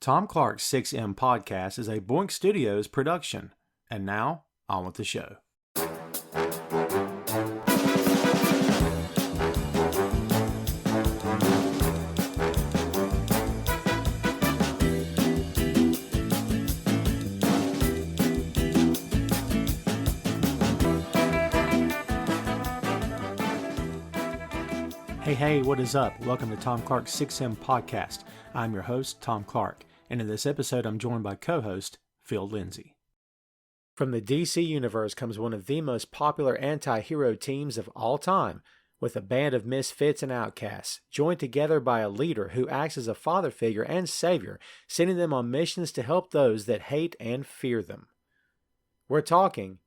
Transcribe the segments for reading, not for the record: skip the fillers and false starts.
Tom Clark's 6M podcast is a Boink Studios production. And now, on with the show. Hey, what is up? Welcome to Tom Clark's 6M podcast. I'm your host, Tom Clark, and in this episode I'm joined by co-host Phil Lindsey. From the DC universe comes one of the most popular anti-hero teams of all time, with a band of misfits and outcasts, joined together by a leader who acts as a father figure and savior, sending them on missions to help those that hate and fear them. We're talking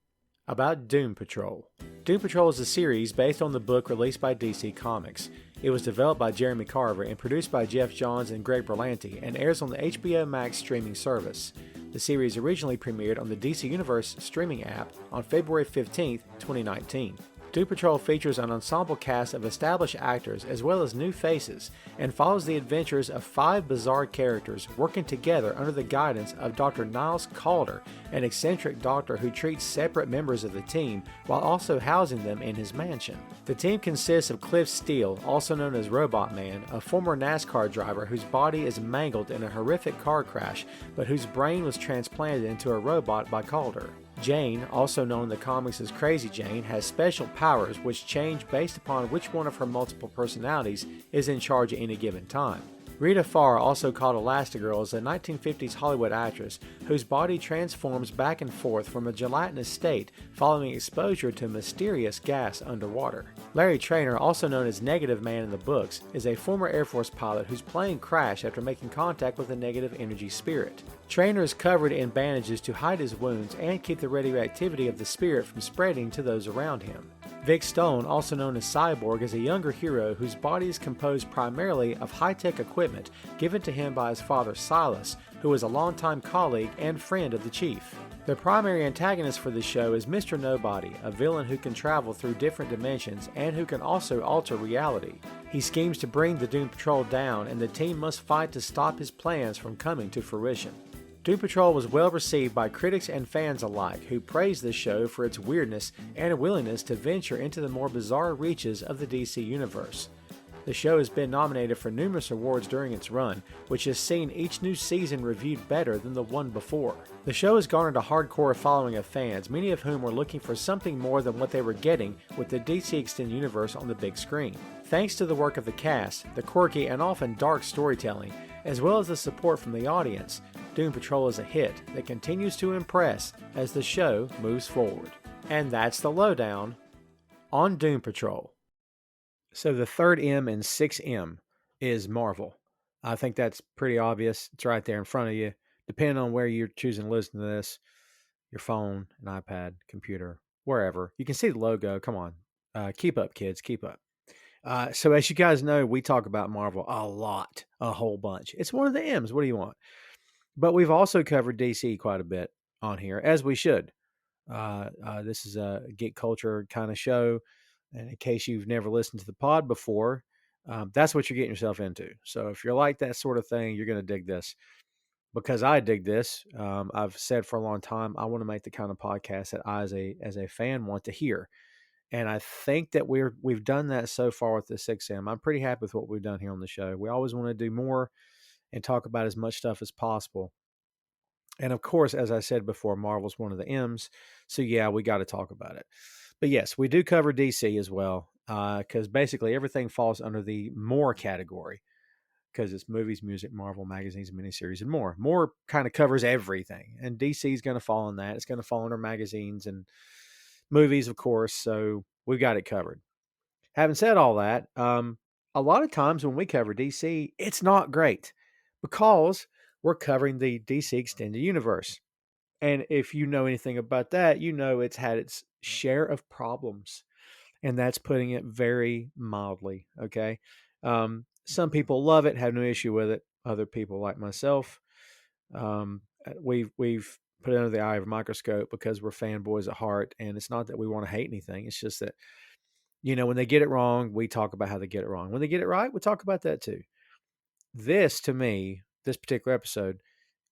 about Doom Patrol. Doom Patrol is a series based on the book released by DC Comics. It was developed by Jeremy Carver and produced by Jeff Johns and Greg Berlanti and airs on the HBO Max streaming service. The series originally premiered on the DC Universe streaming app on February 15, 2019. Doom Patrol features an ensemble cast of established actors as well as new faces and follows the adventures of 5 bizarre characters working together under the guidance of Dr. Niles Calder, an eccentric doctor who treats separate members of the team while also housing them in his mansion. The team consists of Cliff Steele, also known as Robot Man, a former NASCAR driver whose body is mangled in a horrific car crash but whose brain was transplanted into a robot by Calder. Jane, also known in the comics as Crazy Jane, has special powers which change based upon which one of her multiple personalities is in charge at any given time. Rita Farr, also called Elastigirl, is a 1950s Hollywood actress whose body transforms back and forth from a gelatinous state following exposure to mysterious gas underwater. Larry Traynor, also known as Negative Man in the books, is a former Air Force pilot whose plane crashed after making contact with a negative energy spirit. Traynor is covered in bandages to hide his wounds and keep the radioactivity of the spirit from spreading to those around him. Vic Stone, also known as Cyborg, is a younger hero whose body is composed primarily of high-tech equipment given to him by his father Silas, who was a longtime colleague and friend of the Chief. The primary antagonist for the show is Mr. Nobody, a villain who can travel through different dimensions and who can also alter reality. He schemes to bring the Doom Patrol down, and the team must fight to stop his plans from coming to fruition. Doom Patrol was well received by critics and fans alike, who praised the show for its weirdness and willingness to venture into the more bizarre reaches of the DC Universe. The show has been nominated for numerous awards during its run, which has seen each new season reviewed better than the one before. The show has garnered a hardcore following of fans, many of whom were looking for something more than what they were getting with the DC Extended Universe on the big screen. Thanks to the work of the cast, the quirky and often dark storytelling, as well as the support from the audience, Doom Patrol is a hit that continues to impress as the show moves forward. And that's the lowdown on Doom Patrol. So the third M in 6M is Marvel. I think that's pretty obvious. It's right there in front of you. Depending on where you're choosing to listen to this, your phone, an iPad, computer, wherever. You can see the logo. Come on. Keep up, kids. Keep up. So as you guys know, we talk about Marvel a lot, a whole bunch. It's one of the M's. What do you want? But we've also covered DC quite a bit on here, as we should. This is a geek culture kind of show. And in case you've never listened to the pod before, that's what you're getting yourself into. So if you're like that sort of thing, you're going to dig this. Because I dig this, I've said for a long time, I want to make the kind of podcast that I, as a fan, want to hear. And I think that we've done that so far with the 6M. I'm pretty happy with what we've done here on the show. We always want to do more and talk about as much stuff as possible. And of course, as I said before, Marvel's one of the M's. So yeah, we got to talk about it. But yes, we do cover DC as well, because basically everything falls under the more category, because it's movies, music, Marvel, magazines, miniseries, and more. More kind of covers everything. And DC is going to fall in that. It's going to fall under magazines and movies, of course. So we've got it covered. Having said all that, a lot of times when we cover DC, it's not great because we're covering the DC Extended Universe. And if you know anything about that, you know it's had its share of problems. And that's putting it very mildly, okay? Some people love it, have no issue with it. Other people, like myself, we've put it under the eye of a microscope because we're fanboys at heart. And it's not that we want to hate anything. It's just that, you know, when they get it wrong, we talk about how they get it wrong. When they get it right, we talk about that too. This, to me, this particular episode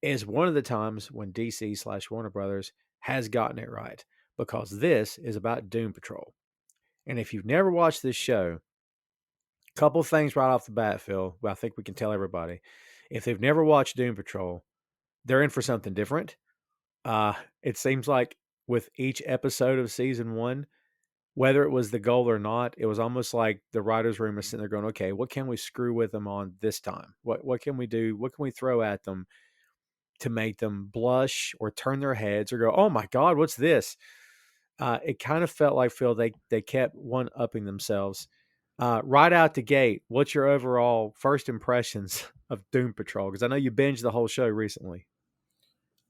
is one of the times when DC/Warner Brothers has gotten it right, because this is about Doom Patrol. And if you've never watched this show, a couple things right off the bat, Phil, I think we can tell everybody. If they've never watched Doom Patrol, they're in for something different. It seems like with each episode of season one, whether it was the goal or not, it was almost like the writer's room is sitting there going, okay, what can we screw with them on this time? What can we do? What can we throw at them to make them blush or turn their heads or go, oh my God, what's this? It kind of felt like, Phil, they kept one-upping themselves. Right out the gate, what's your overall first impressions of Doom Patrol? Because I know you binged the whole show recently.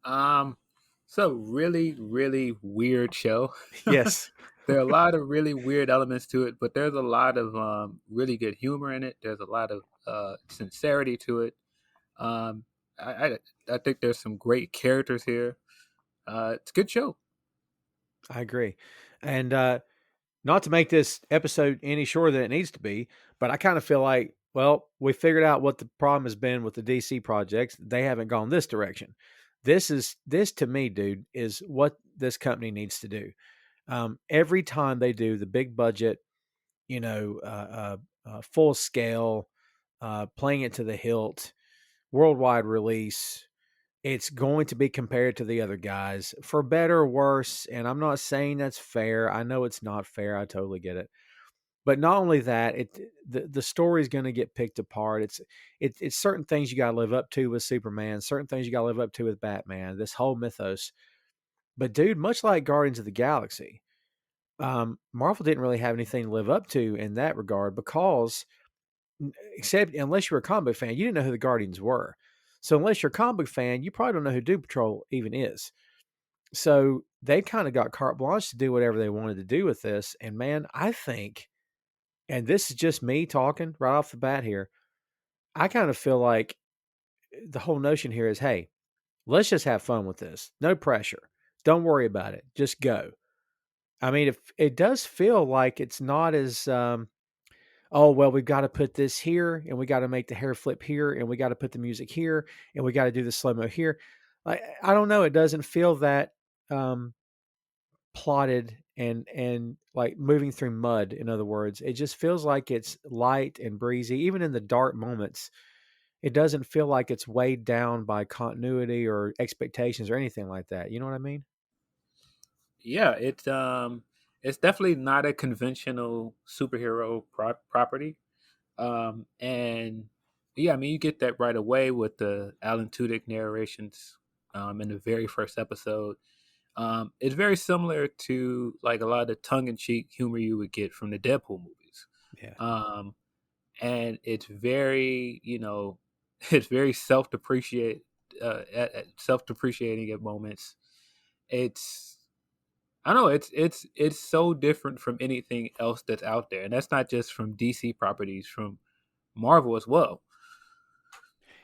So really, really weird show. Yes. There are a lot of really weird elements to it, but there's a lot of really good humor in it. There's a lot of sincerity to it. Um, I think there's some great characters here. It's a good show. I agree. And not to make this episode any shorter than it needs to be, but I kind of feel like, well, we figured out what the problem has been with the DC projects. They haven't gone this direction. This to me, dude, is what this company needs to do. Every time they do the big budget, full scale, playing it to the hilt, worldwide release, it's going to be compared to the other guys for better or worse. And I'm not saying that's fair. I know it's not fair. I totally get it. But not only that, the story is going to get picked apart. It's certain things you got to live up to with Superman, certain things you got to live up to with Batman. This whole mythos. But dude, much like Guardians of the Galaxy, Marvel didn't really have anything to live up to in that regard, because except unless you're a comic book fan, you didn't know who the Guardians were. So unless you're a comic book fan, you probably don't know who Doom Patrol even is. So they kind of got carte blanche to do whatever they wanted to do with this. And man, I think, and this is just me talking right off the bat here, I kind of feel like the whole notion here is, hey, let's just have fun with this. No pressure. Don't worry about it. Just go. I mean, if it does feel like it's not as oh, well, we've got to put this here, and we got to make the hair flip here, and we got to put the music here, and we got to do the slow mo here. I don't know. It doesn't feel that plotted and like moving through mud. In other words, it just feels like it's light and breezy. Even in the dark moments, it doesn't feel like it's weighed down by continuity or expectations or anything like that. You know what I mean? Yeah, it's definitely not a conventional superhero property. And yeah, I mean, you get that right away with the Alan Tudyk narrations in the very first episode. It's very similar to like a lot of the tongue-in-cheek humor you would get from the Deadpool movies. Yeah. Um, and it's very, it's very self-depreciating at moments. It's I don't know. It's so different from anything else that's out there, and that's not just from DC properties, from Marvel as well.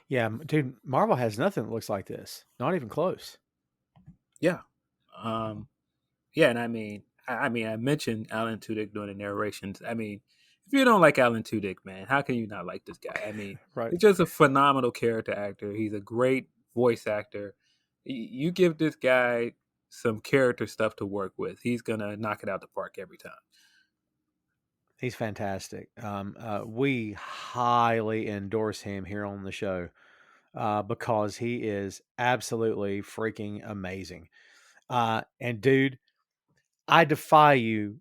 Yeah, dude, Marvel has nothing that looks like this. Not even close. Yeah, um, yeah, and I mentioned Alan Tudyk doing the narrations. I mean, if you don't like Alan Tudyk, man, how can you not like this guy? I mean, Right. he's just a phenomenal character actor. He's a great voice actor. You give this guy some character stuff to work with, he's gonna knock it out the park every time. He's fantastic. We highly endorse him here on the show because he is absolutely freaking amazing. And dude, I defy you,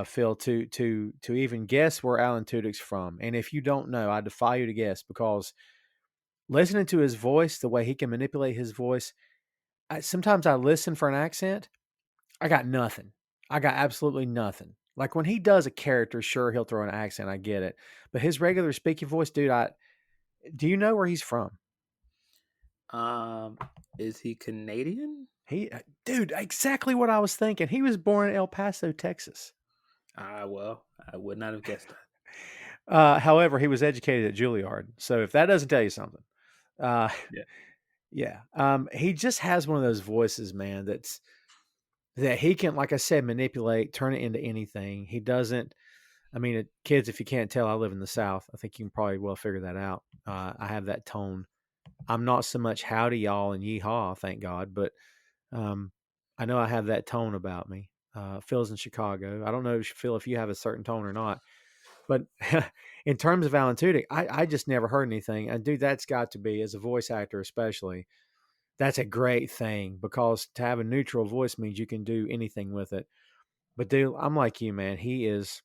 Phil, to even guess where Alan Tudyk's from. And if you don't know, I defy you to guess, because listening to his voice, the way he can manipulate his voice, sometimes I listen for an accent. I got nothing. I got absolutely nothing. Like when he does a character, sure, he'll throw an accent. I get it. But his regular speaking voice, dude, do you know where he's from? Um, is he Canadian? Dude, exactly what I was thinking. He was born in El Paso, Texas. Well, I would not have guessed that. However, he was educated at Juilliard. So if that doesn't tell you something, uh, Yeah. yeah. He just has one of those voices, man, that he can, like I said, manipulate, turn it into anything. He doesn't. I mean, kids, if you can't tell, I live in the South. I think you can probably well figure that out. I have that tone. I'm not so much howdy y'all and yeehaw, thank God, but um, I know I have that tone about me. Phil's in Chicago. I don't know, Phil, if you have a certain tone or not, but in terms of Alan Tudyk, I just never heard anything. And dude, that's got to be, as a voice actor especially, that's a great thing, because to have a neutral voice means you can do anything with it. But dude, I'm like you, man. He is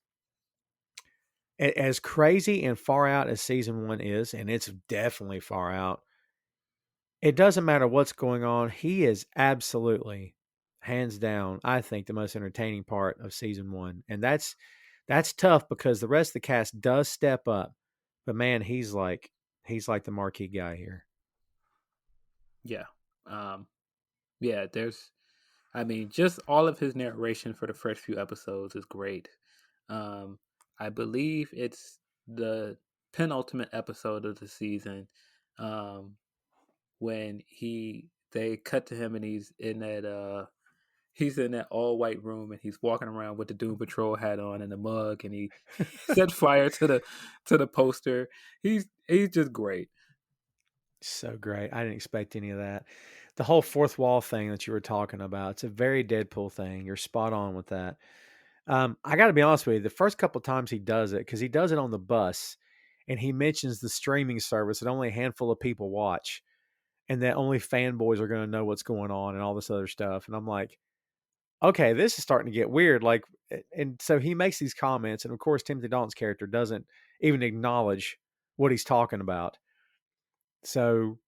as crazy and far out as season 1 is, and it's definitely far out. It doesn't matter what's going on. He is absolutely, hands down, I think, the most entertaining part of season 1. And that's tough, because the rest of the cast does step up. But man, he's like the marquee guy here. Yeah. Yeah, just all of his narration for the first few episodes is great. I believe it's the penultimate episode of the season, when they cut to him and he's in that all white room, and he's walking around with the Doom Patrol hat on and the mug, and he set fire to the poster. He's just great. So great. I didn't expect any of that. The whole fourth wall thing that you were talking about, it's a very Deadpool thing. You're spot on with that. I got to be honest with you. The first couple times he does it, because he does it on the bus, and he mentions the streaming service that only a handful of people watch, and that only fanboys are going to know what's going on and all this other stuff. And I'm like, okay, this is starting to get weird. Like, and so he makes these comments, and of course, Timothy Dalton's character doesn't even acknowledge what he's talking about. So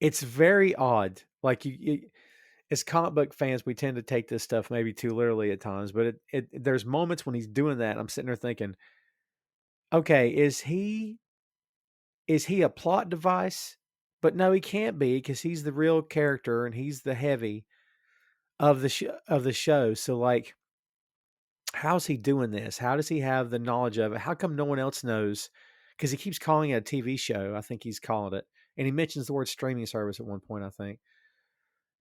it's very odd. Like as comic book fans, we tend to take this stuff maybe too literally at times, but there's moments when he's doing that. I'm sitting there thinking, okay, is he a plot device? But no, he can't be, because he's the real character and he's the heavy of the show. So like, how's he doing this? How does he have the knowledge of it? How come no one else knows? Because he keeps calling it a TV show. I think he's calling it, and he mentions the word streaming service at one point, I think.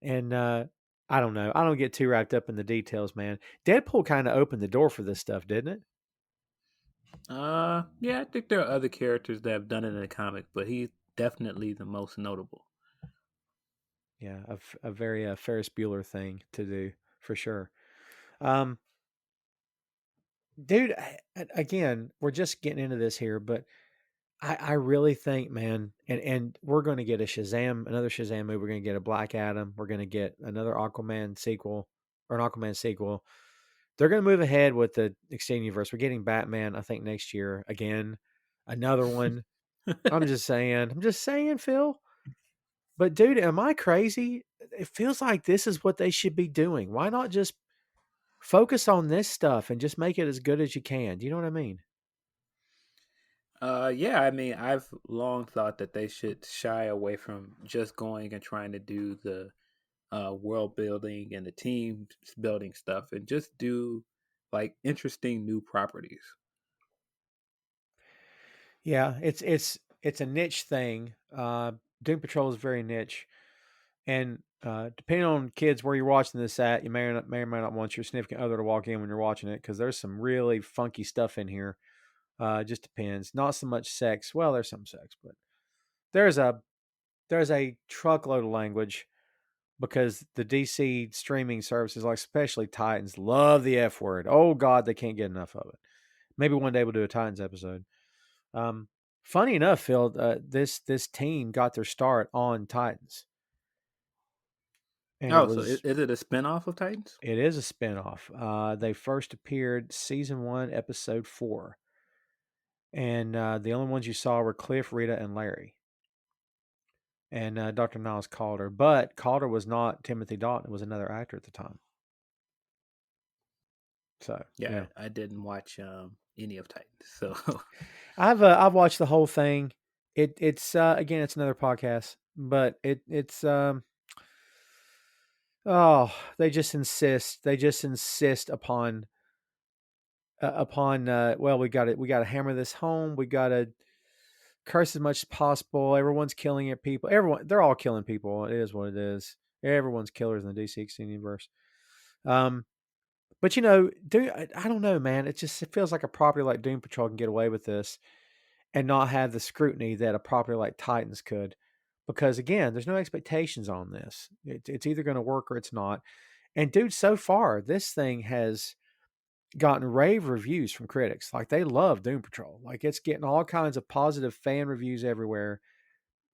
And I don't know. I don't get too wrapped up in the details, man. Deadpool kind of opened the door for this stuff, didn't it? Yeah, I think there are other characters that have done it in the comic, but he's definitely the most notable. Yeah, a very Ferris Bueller thing to do, for sure. Um, dude, again, we're just getting into this here, but I really think, man, and we're going to get another Shazam movie. We're going to get a Black Adam. We're going to get another Aquaman sequel, or an Aquaman sequel. They're going to move ahead with the extended universe. We're getting Batman, I think, next year again. Another one. I'm just saying, Phil. But dude, am I crazy? It feels like this is what they should be doing. Why not just focus on this stuff and just make it as good as you can? Do you know what I mean? Yeah, I mean, I've long thought that they should shy away from just going and trying to do the world building and the team building stuff, and just do like interesting new properties. Yeah, it's a niche thing. Doom Patrol is very niche, and depending on kids where you're watching this at, you may or may not want your significant other to walk in when you're watching it, because there's some really funky stuff in here. Just depends. Not so much sex. Well, there's some sex, but there's a there's a truckload of language, because the DC streaming services, like especially Titans, love the F word. Oh God, they can't get enough of it. Maybe one day we'll do a Titans episode. Um, Funny enough, Phil, this team got their start on Titans, and Oh, so is it a spinoff of Titans? it is a spinoff. They first appeared season 1, episode 4, and the only ones you saw were Cliff, Rita, and Larry, and Dr. Niles Calder. But Calder was not Timothy Dalton; it was another actor at the time. So Yeah, yeah, I didn't watch any of Titans, so I've watched the whole thing. It's again, it's another podcast, but it's oh, they just insist upon well, we got to hammer this home. We got to curse as much as possible. Everyone's killing it. People, they're all killing people. It is what it is. Everyone's killers in the DC Extended Universe. Um, but I don't know, man. It feels like a property like Doom Patrol can get away with this and not have the scrutiny that a property like Titans could. because again, there's no expectations on this. It's either going to work or it's not. And dude, so far this thing has gotten rave reviews from critics. Like they love Doom Patrol. Like it's getting all kinds of positive fan reviews everywhere.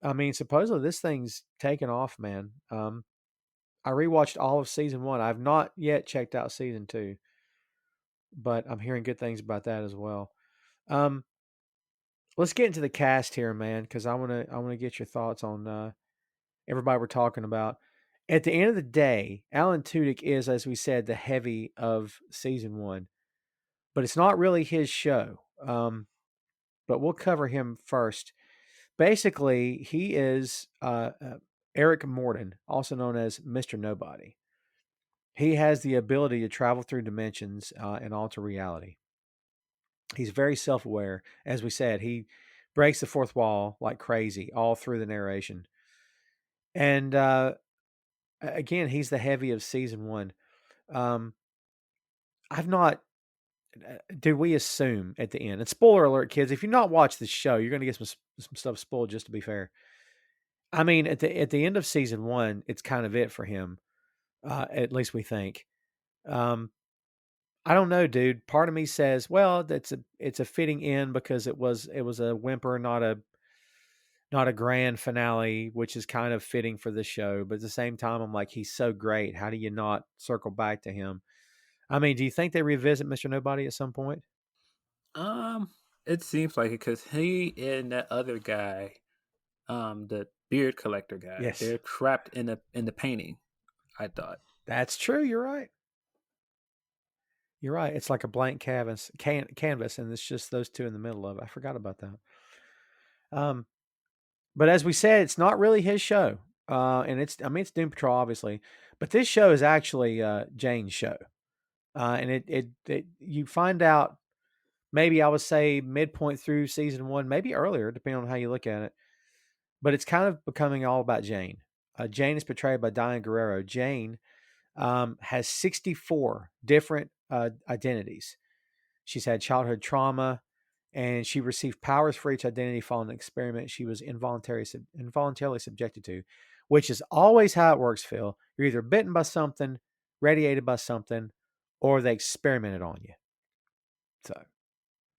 I mean, supposedly this thing's taken off, man. I rewatched all of season 1. I've not yet checked out season 2, but I'm hearing good things about that as well. Um, let's get into the cast here, man, because I want to get your thoughts on everybody we're talking about. At the end of the day, Alan Tudyk is, as we said, the heavy of season 1, but it's not really his show. But we'll cover him first. Basically, he is Eric Morton, also known as Mr. Nobody. He has the ability to travel through dimensions and alter reality. He's very self aware. As we said, he breaks the fourth wall like crazy all through the narration. And again, he's the heavy of season 1. Um, I've not. Do we assume at the end? And spoiler alert, kids! If you've not watched the show, you're going to get some stuff spoiled. Just to be fair, I mean, at the end of season 1, it's kind of it for him. At least we think. Um, I don't know, dude. Part of me says, well, it's a fitting end because it was a whimper, not a grand finale, which is kind of fitting for the show. But at the same time, I'm like, he's so great. How do you not circle back to him? I mean, do you think they revisit Mr. Nobody at some point? Um, it seems like it because he and that other guy, the beard collector guy, Yes, they're trapped in the painting. I thought. that's true. You're right. You're right. It's like a blank canvas, and it's just those two in the middle of it. I forgot about that. Um, but as we said, it's not really his show, and I mean, it's Doom Patrol, obviously, but this show is actually Jane's show, and it you find out maybe I would say midpoint through season 1, maybe earlier, depending on how you look at it. But it's kind of becoming all about Jane. Jane is portrayed by Diane Guerrero. Jane has 64 different identities. She's had childhood trauma, and she received powers for each identity following an experiment she was involuntarily subjected to, which is always how it works, Phil. You're either bitten by something, radiated by something, or they experimented on you. So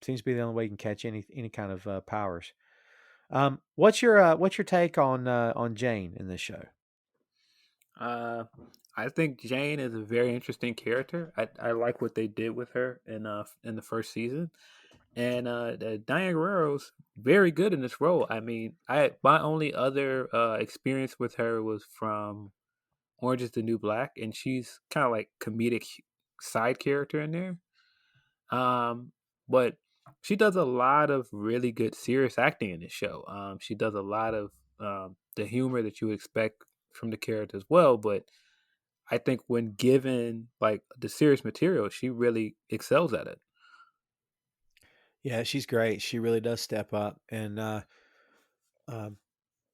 seems to be the only way you can catch any kind of powers. What's your take on Jane in this show? Uh, I think Jane is a very interesting character. I like what they did with her in the first season, and Diane Guerrero's very good in this role. I mean, I my only other experience with her was from Orange Is the New Black, and she's kind of like comedic side character in there. But she does a lot of really good serious acting in this show. She does a lot of the humor that you would expect from the character as well. But I think when given like the serious material, she really excels at it. Yeah, she's great. She really does step up, and um,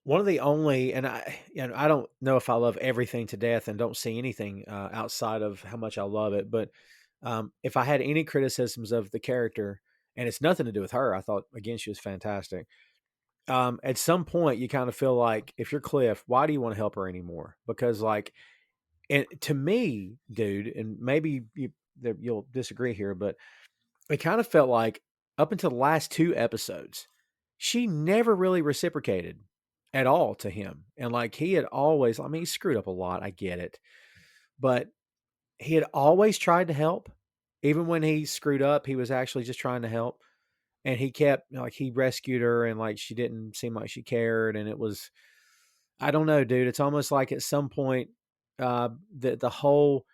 one of the only, and I don't know if I love everything to death and don't see anything outside of how much I love it. But if I had any criticisms of the character, and it's nothing to do with her, I thought again she was fantastic. At some point, you kind of feel like if you're Cliff, why do you want to help her anymore? Because like, and to me, dude, and maybe you'll disagree here, but it kind of felt like up until the last 2 episodes, she never really reciprocated at all to him. And like he had always, I mean, he screwed up a lot. I get it. But he had always tried to help. Even when he screwed up, he was actually just trying to help. And he kept, like, he rescued her and like she didn't seem like she cared. And it was, I don't know, dude. It's almost like at some point, the whole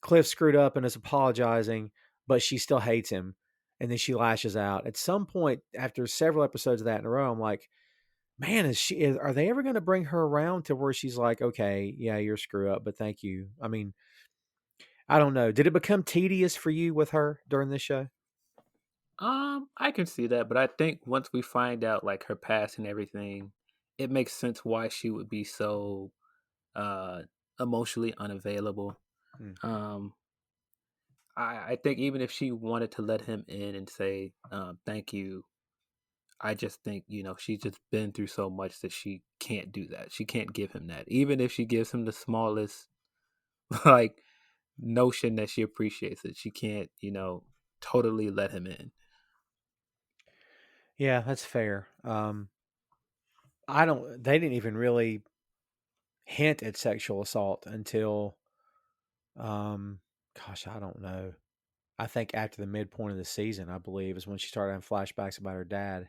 Cliff screwed up and is apologizing, but she still hates him. And then she lashes out. At some point, after several episodes of that in a row, I'm like, man, are they ever going to bring her around to where she's like, okay, yeah, you're screw up, but thank you. I mean, I don't know. Did it become tedious for you with her during this show? I can see that, but I think once we find out like her past and everything, it makes sense why she would be so uh emotionally unavailable. Hmm. Um, I think even if she wanted to let him in and say thank you, I just think, she's just been through so much that she can't do that. She can't give him that. Even if she gives him the smallest like notion that she appreciates it, she can't, totally let him in. Yeah, that's fair. I don't. They didn't even really hint at sexual assault until, gosh, I don't know. I think after the midpoint of the season, I believe, is when she started having flashbacks about her dad.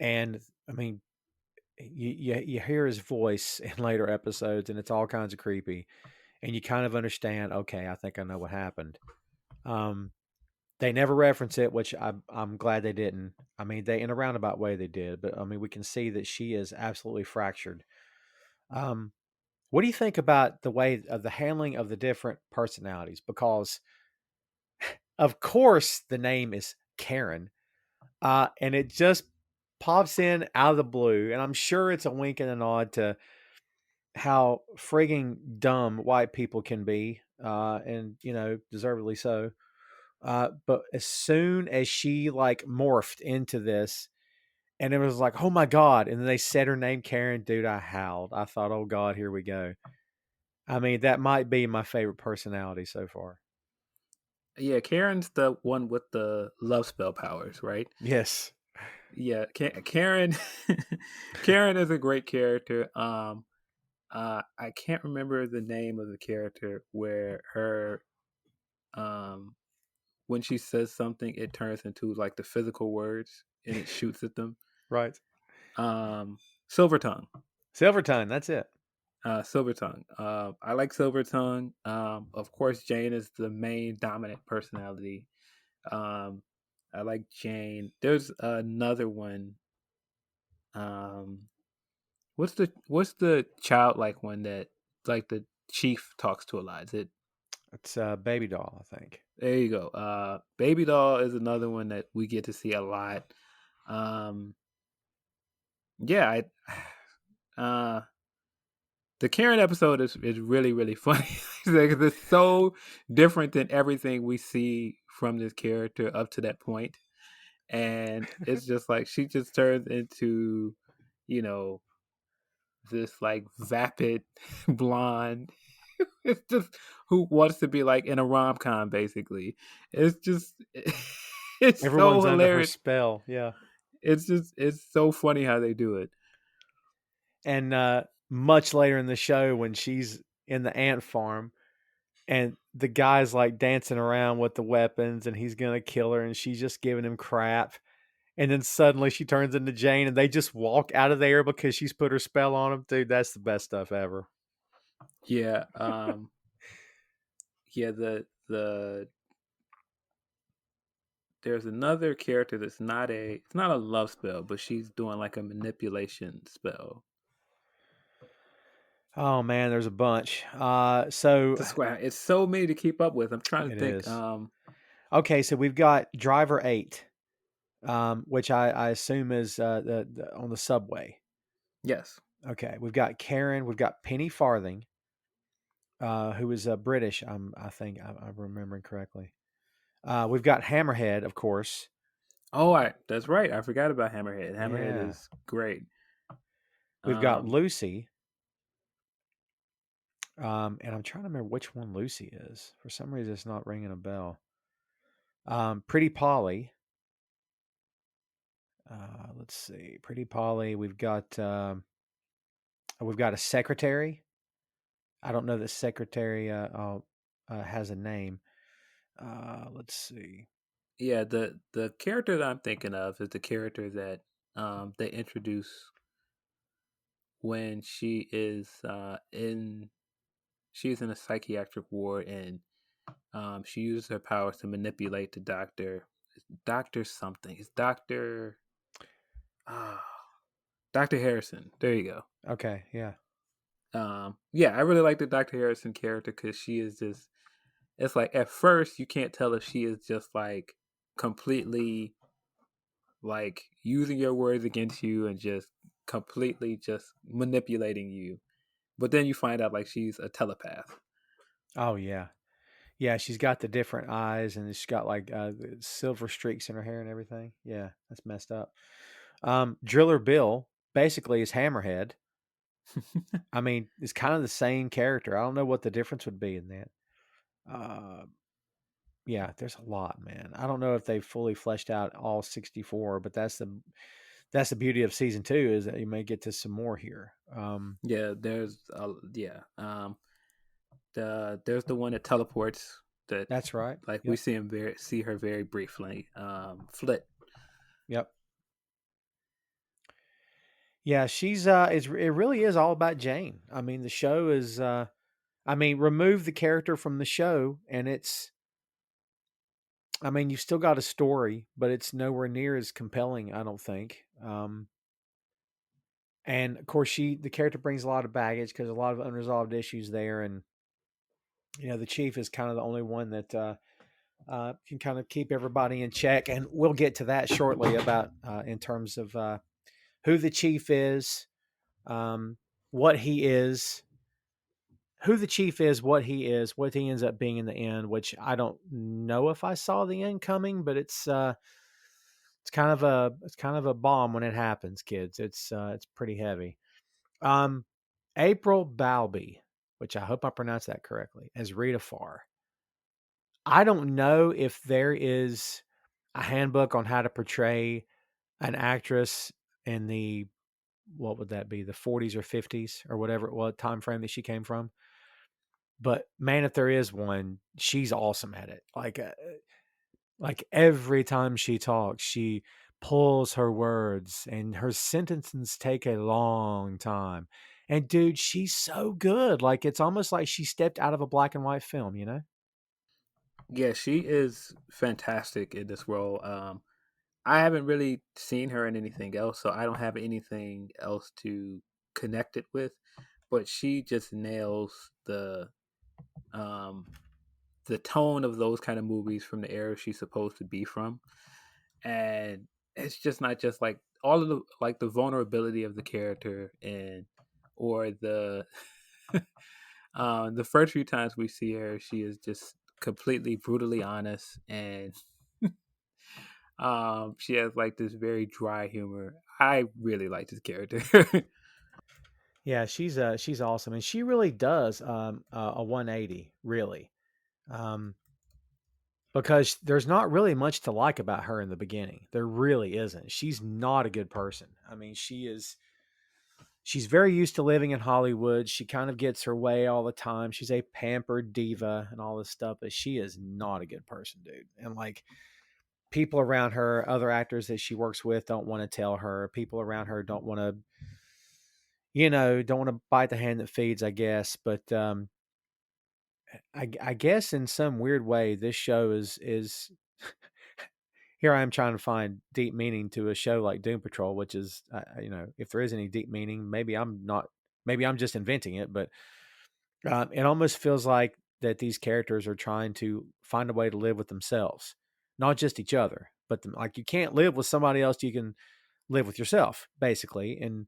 And I mean, you hear his voice in later episodes, and it's all kinds of creepy, and you kind of understand. Okay, I think I know what happened. Um, they never reference it, which I'm glad they didn't. I mean, they in a roundabout way they did, but I mean, we can see that she is absolutely fractured. Um, what do you think about the way of the handling of the different personalities? Because of course the name is Karen, and it just pops in out of the blue, and I'm sure it's a wink and a nod to how frigging dumb white people can be, and deservedly so. But as soon as she like morphed into this, and it was like, oh my god! And then they said her name, Karen. Dude, I howled. I thought, oh god, here we go. I mean, that might be my favorite personality so far. Yeah, Karen's the one with the love spell powers, right? Yes. Yeah, Karen. Karen is a great character. I can't remember the name of the character where her, when she says something, it turns into like the physical words and it shoots at them. Right. Silver Tongue. Silver Tongue, that's it. Silver Tongue. I like Silver Tongue. Of course, Jane is the main dominant personality. Um, I like Jane. There's another one. Um, what's the childlike one that like the chief talks to a lot? Is it? It's Baby Doll, I think. There you go. Baby Doll is another one that we get to see a lot. Um, yeah, uh, the Karen episode is really really funny. It's so different than everything we see from this character up to that point, and it's just like she just turns into, you know, this like vapid blonde. It's just who wants to be like in a rom com. Basically, it's just it's so Everyone's under her hilarious. spell, yeah. It's so funny how they do it. And much later in the show, when she's in the ant farm, and the guy's like dancing around with the weapons, and he's gonna kill her, and she's just giving him crap. And then suddenly she turns into Jane, and they just walk out of there because she's put her spell on him. Dude, that's the best stuff ever. Yeah, yeah. The there's another character that's it's not a love spell, but she's doing like a manipulation spell. Oh man, there's a bunch. So That's why it's so many to keep up with. I'm trying to it think. is. Okay, so we've got Driver 8, which I assume is on the subway. Yes. Okay, we've got Karen. We've got Penny Farthing, who is British. I think I'm remembering correctly. We've got Hammerhead, of course. Oh, that's right. I forgot about Hammerhead. Hammerhead Yeah. is great. We've got Um, Lucy. And I'm trying to remember which one Lucy is. For some reason, it's not ringing a bell. Pretty Polly. Let's see. Pretty Polly. We've got a secretary. I don't know that secretary has a name. Let's see. yeah, the character that I'm thinking of is the character that they introduce when she's in a psychiatric ward, and she uses her powers to manipulate the doctor. Doctor something. It's uh, Dr. Harrison. There you go. Okay, yeah. Yeah, I really like the Dr. Harrison character because she is just. It's like at first you can't tell if she is just like completely like using your words against you and just completely just manipulating you. But then you find out like she's a telepath. Oh yeah. Yeah, she's got the different eyes, and she's got like the silver streaks in her hair and everything. Yeah, that's messed up. Driller Bill basically is Hammerhead. I mean, it's kind of the same character. I don't know what the difference would be in that. Uh, yeah, there's a lot, man. I don't know if they've fully fleshed out all 64, but that's the beauty of season 2 is that you may get to some more here. Yeah, there's the one that teleports that, That's right. like, we Yep. see her very briefly. Flit. Yep. Yeah, she's it really is all about Jane. I mean, the show is I mean, remove the character from the show and it's I mean, you've still got a story, but it's nowhere near as compelling, I don't think. And of course, the character brings a lot of baggage because a lot of unresolved issues there, and the chief is kind of the only one that can kind of keep everybody in check. And we'll get to that shortly about in terms of who the chief is, um, what he is, who the chief is, what he ends up being in the end. Which I don't know if I saw the end coming, but it's kind of a bomb when it happens, kids. It's pretty heavy. Um, April Balby, which I hope I pronounced that correctly, as Rita Farr. I don't know if there is a handbook on how to portray an actress in the what would that be, the 40s or 50s or whatever it was time frame that she came from. But man, if there is one, she's awesome at it. Like every time she talks, she pulls her words and her sentences take a long time. And dude, she's so good. Like it's almost like she stepped out of a black and white film, you know? Yeah, she is fantastic in this role. I haven't really seen her in anything else, so I don't have anything else to connect it with. But she just nails um, the tone of those kind of movies from the era she's supposed to be from, and it's just not just like all of the vulnerability of the character and or the first few times we see her, she is just completely brutally honest and she has like this very dry humor. I really like this character. Yeah, she's awesome. And she really does a 180, really. Um because there's not really much to like about her in the beginning. There really isn't. She's not a good person. I mean, she's very used to living in Hollywood. She kind of gets her way all the time. She's a pampered diva and all this stuff, but she is not a good person, dude. And like people around her, other actors that she works with don't want to tell her. People around her don't want to, don't want to bite the hand that feeds, I guess. But I guess in some weird way, this show is here I am trying to find deep meaning to a show like Doom Patrol, which is, if there is any deep meaning, maybe I'm just inventing it, but it almost feels like that these characters are trying to find a way to live with themselves, not just each other, but like you can't live with somebody else. You can live with yourself, basically. And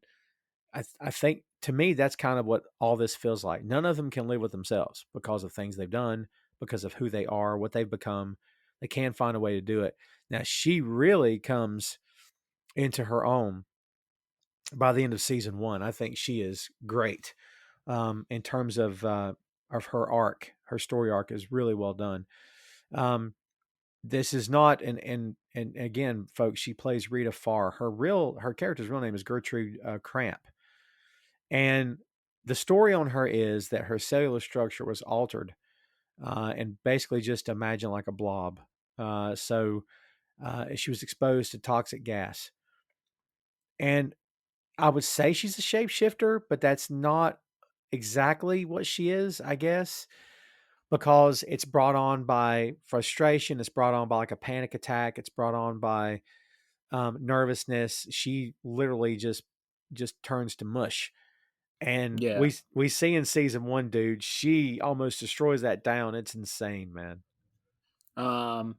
I think to me, that's kind of what all this feels like. None of them can live with themselves because of things they've done, because of who they are, what they've become. They can find a way to do it. Now, she really comes into her own by the end of season 1. I think she is great in terms of her arc. Her story arc is really well done. This is not and again, folks, she plays Rita Farr. Her character's real name is Gertrude Cramp. And the story on her is that her cellular structure was altered and basically just imagine like a blob. So she was exposed to toxic gas. And I would say she's a shapeshifter, but that's not exactly what she is, I guess, because it's brought on by frustration. It's brought on by like a panic attack. It's brought on by nervousness. She literally just turns to mush. And Yeah. we see in season 1, dude, she almost destroys that down. It's insane, man. Um,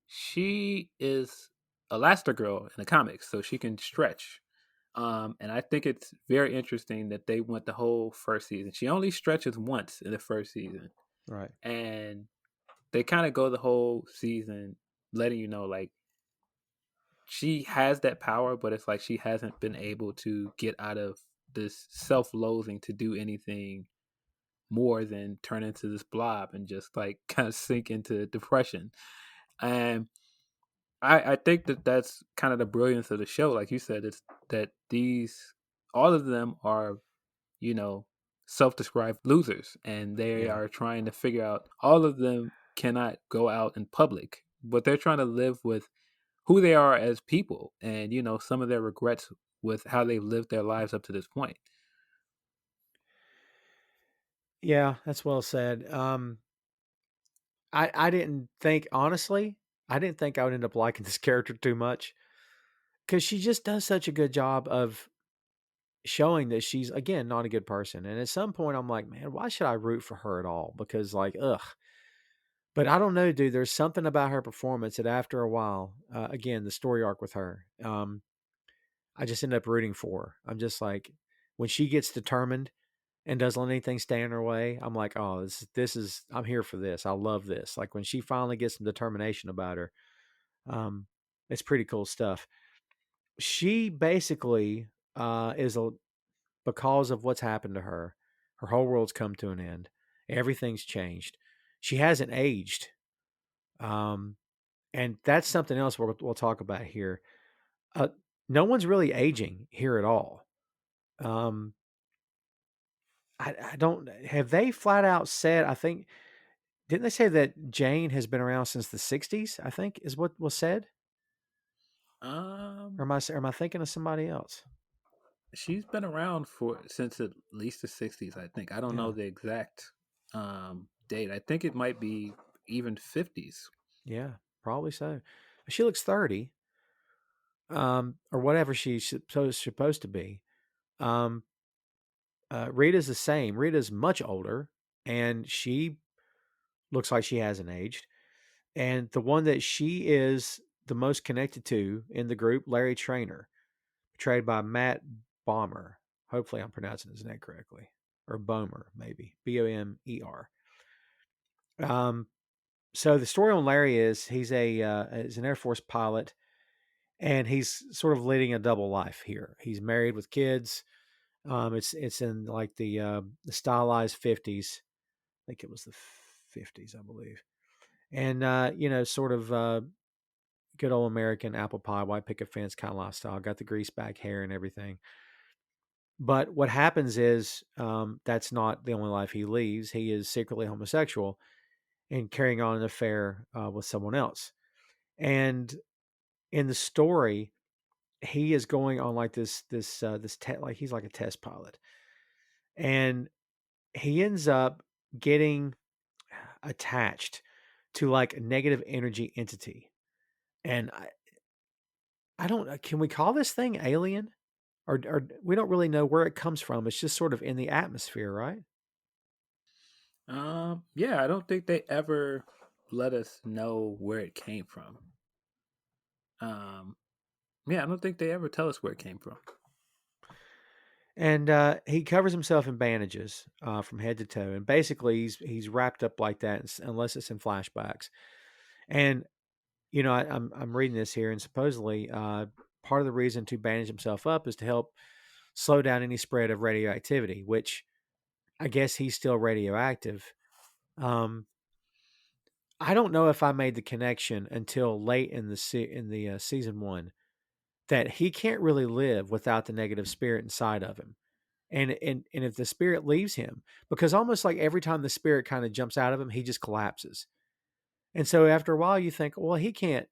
she is Elastigirl in the comics, so she can stretch. And I think it's very interesting that they went the whole first season. She only stretches once in the first season, Right. and they kind of go the whole season letting you know like she has that power, but it's like she hasn't been able to get out of this self-loathing to do anything more than turn into this blob and just like kind of sink into depression. And I think that that's kind of the brilliance of the show. Like you said, it's that these all of them are, you know, self-described losers, and they Yeah. are trying to figure out. All of them cannot go out in public, but they're trying to live with who they are as people, and some of their regrets with how they've lived their lives up to this point. Yeah, that's well said. I didn't think honestly, I didn't think I would end up liking this character too much because she just does such a good job of showing that she's again not a good person. And at some point, I'm like, man, why should I root for her at all? Because like, ugh. But I don't know, dude. There's something about her performance that after a while, again, the story arc with her, I just end up rooting for her. I'm just like, when she gets determined and doesn't let anything stand in her way, I'm like, oh, this is I'm here for this. I love this. Like when she finally gets some determination about her, um, it's pretty cool stuff. She basically is a because of what's happened to her. Her whole world's come to an end. Everything's changed. She hasn't aged, um, and that's something else we'll talk about here. Uh, no one's really aging here at all. Um, I don't have they flat out said. I think didn't they say that Jane has been around since the '60s? I think is what was said. Um, Or am I thinking of somebody else? she's been around for since at least the '60s, I think. I don't know Yeah, the exact date. I think it might be even '50s. yeah, probably so. She looks 30, or whatever she's supposed to be. Um, Rita's the same. Rita's much older, and she looks like she hasn't aged. And the one that she is the most connected to in the group, Larry Traynor, portrayed by Matt Bomer. Hopefully, I'm pronouncing his name correctly, or Bomer, maybe Bomer. Um, so the story on Larry is he's an Air Force pilot, and he's sort of leading a double life here. He's married with kids. It's in like the stylized 50s. I think it was the 50s, I believe. And sort of good old American apple pie, white picket fence kind of lifestyle. Got the grease back hair and everything. But what happens is that's not the only life he leads. He is secretly homosexual and carrying on an affair with someone else. And in the story, he is going on like like he's like a test pilot, and he ends up getting attached to like a negative energy entity. And I don't can we call this thing alien? Or we don't really know where it comes from. It's just sort of in the atmosphere, right? Yeah, I don't think they ever let us know where it came from. Um, yeah, I don't think they ever tell us where it came from. And he covers himself in bandages from head to toe, and basically he's wrapped up like that unless it's in flashbacks. And I'm reading this here, and supposedly part of the reason to bandage himself up is to help slow down any spread of radioactivity, which I guess he's still radioactive. Um, I don't know if I made the connection until late in the season one that he can't really live without the negative spirit inside of him. And if the spirit leaves him, because almost like every time the spirit kind of jumps out of him, he just collapses. And so after a while, you think, well, he can't.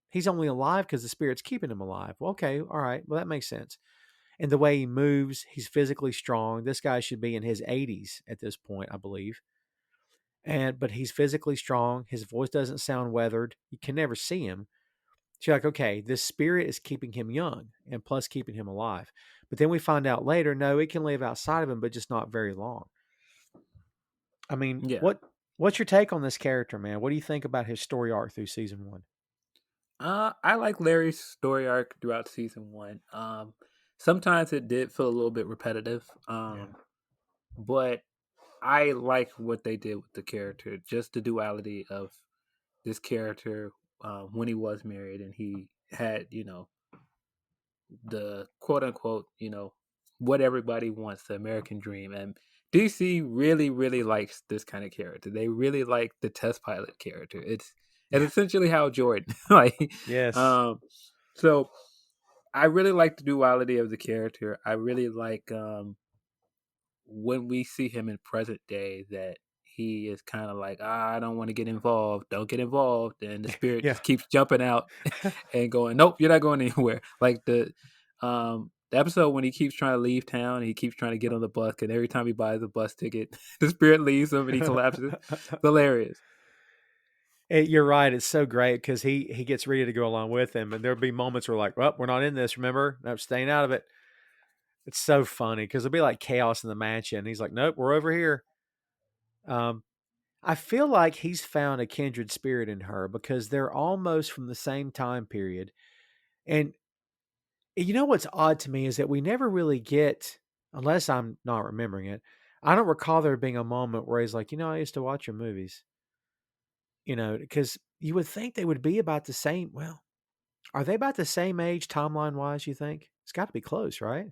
He's only alive because the spirit's keeping him alive. Well, okay, all right, well that makes sense. And the way he moves, he's physically strong. This guy should be in his 80s at this point, I believe. But he's physically strong. His voice doesn't sound weathered. You can never see him. So you're like, okay, this spirit is keeping him young and plus keeping him alive. But then we find out later, no, it can live outside of him, but just not very long. I mean, Yeah. what's your take on this character, man? What do you think about his story arc through season one? I like Larry's story arc throughout season one. Sometimes it did feel a little bit repetitive. Yeah. But I like what they did with the character, just the duality of this character when he was married and he had, the quote unquote, what everybody wants, the American dream. And DC really, really likes this kind of character. They really like the test pilot character. It's essentially Hal Jordan. like, Yes. um, so I really like the duality of the character. I really like when we see him in present day that he is kind of like, I don't want to get involved. Don't get involved. And the spirit Yeah. just keeps jumping out and going, nope, you're not going anywhere. Like the episode when he keeps trying to leave town, and he keeps trying to get on the bus, and every time he buys a bus ticket, the spirit leaves him and he collapses. It's hilarious. You're right. It's so great because he gets ready to go along with him, and there'll be moments where like, well, we're not in this. Remember, I'm staying out of it. It's so funny because there'll be like chaos in the mansion. And he's like, nope, we're over here. Um, I feel like he's found a kindred spirit in her because they're almost from the same time period. And you know what's odd to me is that we never really get, unless I'm not remembering it, I don't recall there being a moment where he's like, I used to watch your movies, because you would think they would be about the same. Well, are they about the same age timeline wise, you think? It's got to be close, right?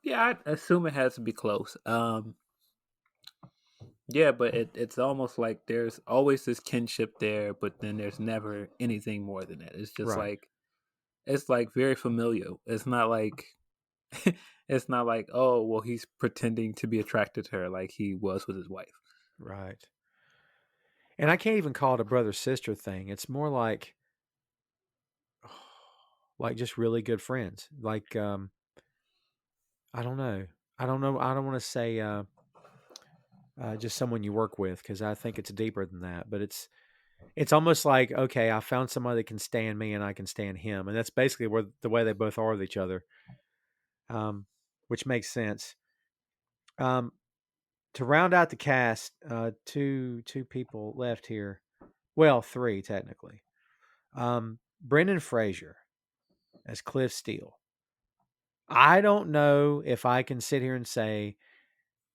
Yeah, I assume it has to be close. Yeah, but it's almost like there's always this kinship there, but then there's never anything more than that. It's just Right. like it's like very familial. It's not like it's not like, oh well, he's pretending to be attracted to her like he was with his wife. Right. And I can't even call it a brother sister thing. It's more like just really good friends. Like I don't know. I don't know. I don't want to say just someone you work with because I think it's deeper than that. But it's almost like, okay, I found somebody that can stand me and I can stand him, and that's basically where the way they both are with each other, which makes sense. Um, to round out the cast, two people left here. Well, three technically. Brendan Fraser as Cliff Steele. I don't know if I can sit here and say,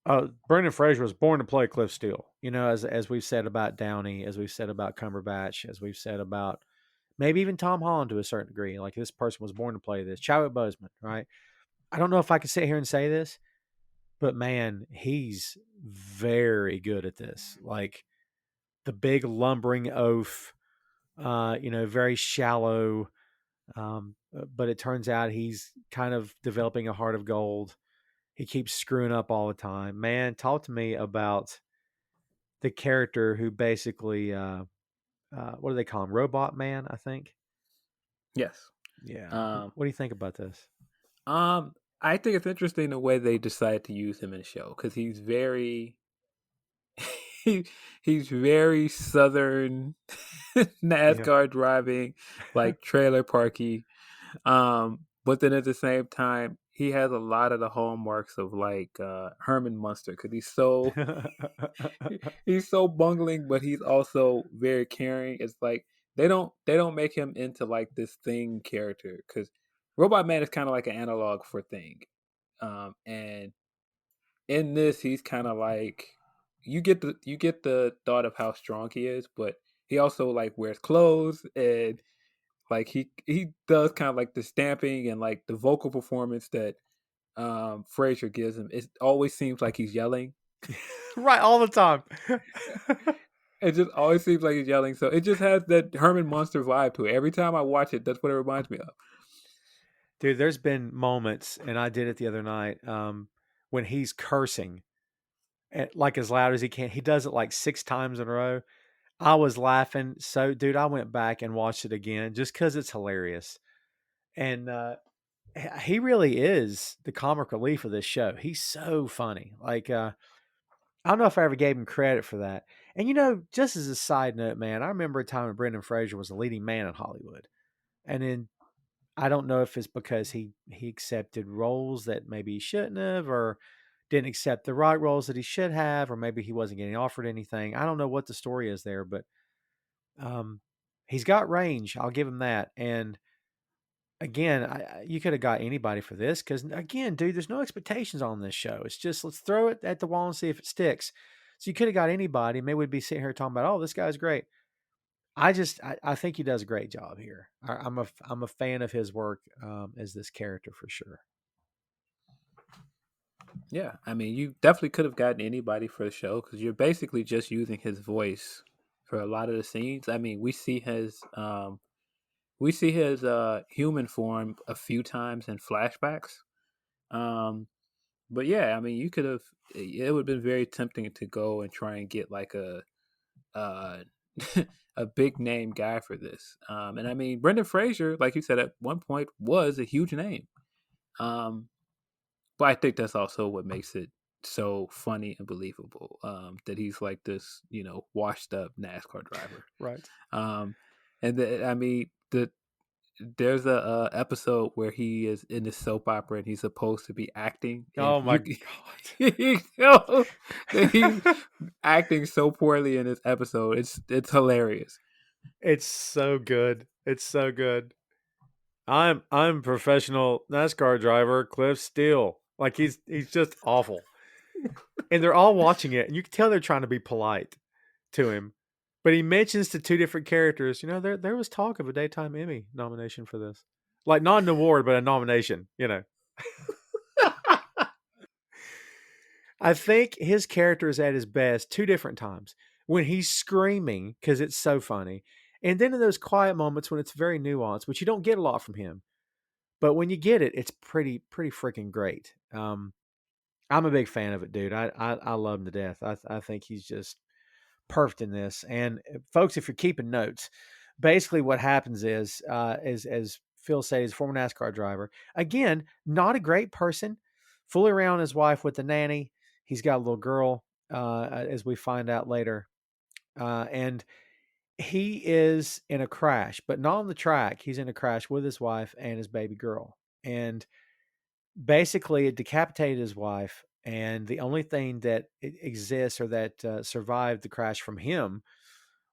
oh, Brendan Fraser was born to play Cliff Steele. As we've said about Downey, as we've said about Cumberbatch, as we've said about maybe even Tom Holland to a certain degree. Like this person was born to play this. Chadwick Boseman, right? I don't know if I can sit here and say this, but man, he's very good at this. Like the big lumbering oaf, very shallow. But it turns out he's kind of developing a heart of gold. He keeps screwing up all the time. Man, talk to me about the character who basically, what do they call him? Robot Man, I think. Yes. Yeah. Um, What do you think about this? um, I think it's interesting the way they decided to use him in the show because he's very he, he's very southern Yeah. NASCAR driving, like trailer parky. But then at the same time, he has a lot of the hallmarks of like Herman Munster because he's so bungling, but he's also very caring. It's like they don't make him into like this Thing character because Robot Man is kind of like an analog for Thing, and in this he's kind of like you get the thought of how strong he is, but he also like wears clothes and like he does kind of like the stamping and like the vocal performance that Fraser gives him. It always seems like he's yelling. Right, all the time. It just always seems like he's yelling. So it just has that Herman Munster vibe to it. Every time I watch it, that's what it reminds me of. Dude, there's been moments, and I did it the other night, when he's cursing like as loud as he can. He does it like 6 times in a row. I was laughing. So, dude, I went back and watched it again just because it's hilarious. And he really is the comic relief of this show. He's so funny. Like, I don't know if I ever gave him credit for that. And, just as a side note, man, I remember a time when Brendan Fraser was a leading man in Hollywood. And then I don't know if it's because he accepted roles that maybe he shouldn't have, or didn't accept the right roles that he should have, or maybe he wasn't getting offered anything. I don't know what the story is there, but um, he's got range. I'll give him that. And again, you could have got anybody for this because, again, dude, there's no expectations on this show. It's just let's throw it at the wall and see if it sticks. So you could have got anybody. Maybe we'd be sitting here talking about, oh, this guy's great. I think he does a great job here. I'm a fan of his work as this character for sure. Yeah, I mean, you definitely could have gotten anybody for the show because you're basically just using his voice for a lot of the scenes. I mean, we see his human form a few times in flashbacks. Um, but yeah, I mean, you could have. It would have been very tempting to go and try and get like a uh, a big name guy for this. And I mean, Brendan Fraser, like you said, at one point was a huge name. Um, but I think that's also what makes it so funny and believable, that he's like this, washed up NASCAR driver. Right. I mean, there's a episode where he is in the soap opera and he's supposed to be acting. And Oh my God! He's acting so poorly in this episode. It's hilarious. It's so good. It's so good. I'm professional NASCAR driver Cliff Steele. Like he's just awful. And they're all watching it, and you can tell they're trying to be polite to him. But he mentions to two different characters, there was talk of a Daytime Emmy nomination for this. Like not an award, but a nomination, I think his character is at his best two different times. When he's screaming, because it's so funny. And then in those quiet moments when it's very nuanced, which you don't get a lot from him. But when you get it, it's pretty freaking great. I'm a big fan of it, dude. I love him to death. I think he's just perfect in this. And folks, if you're keeping notes, basically what happens is, as Phil said, he's a former NASCAR driver. Again, not a great person. Fooling around his wife with the nanny. He's got a little girl, as we find out later. And he is in a crash, but not on the track. He's in a crash with his wife and his baby girl. And basically, it decapitated his wife. And the only thing that exists or that survived the crash from him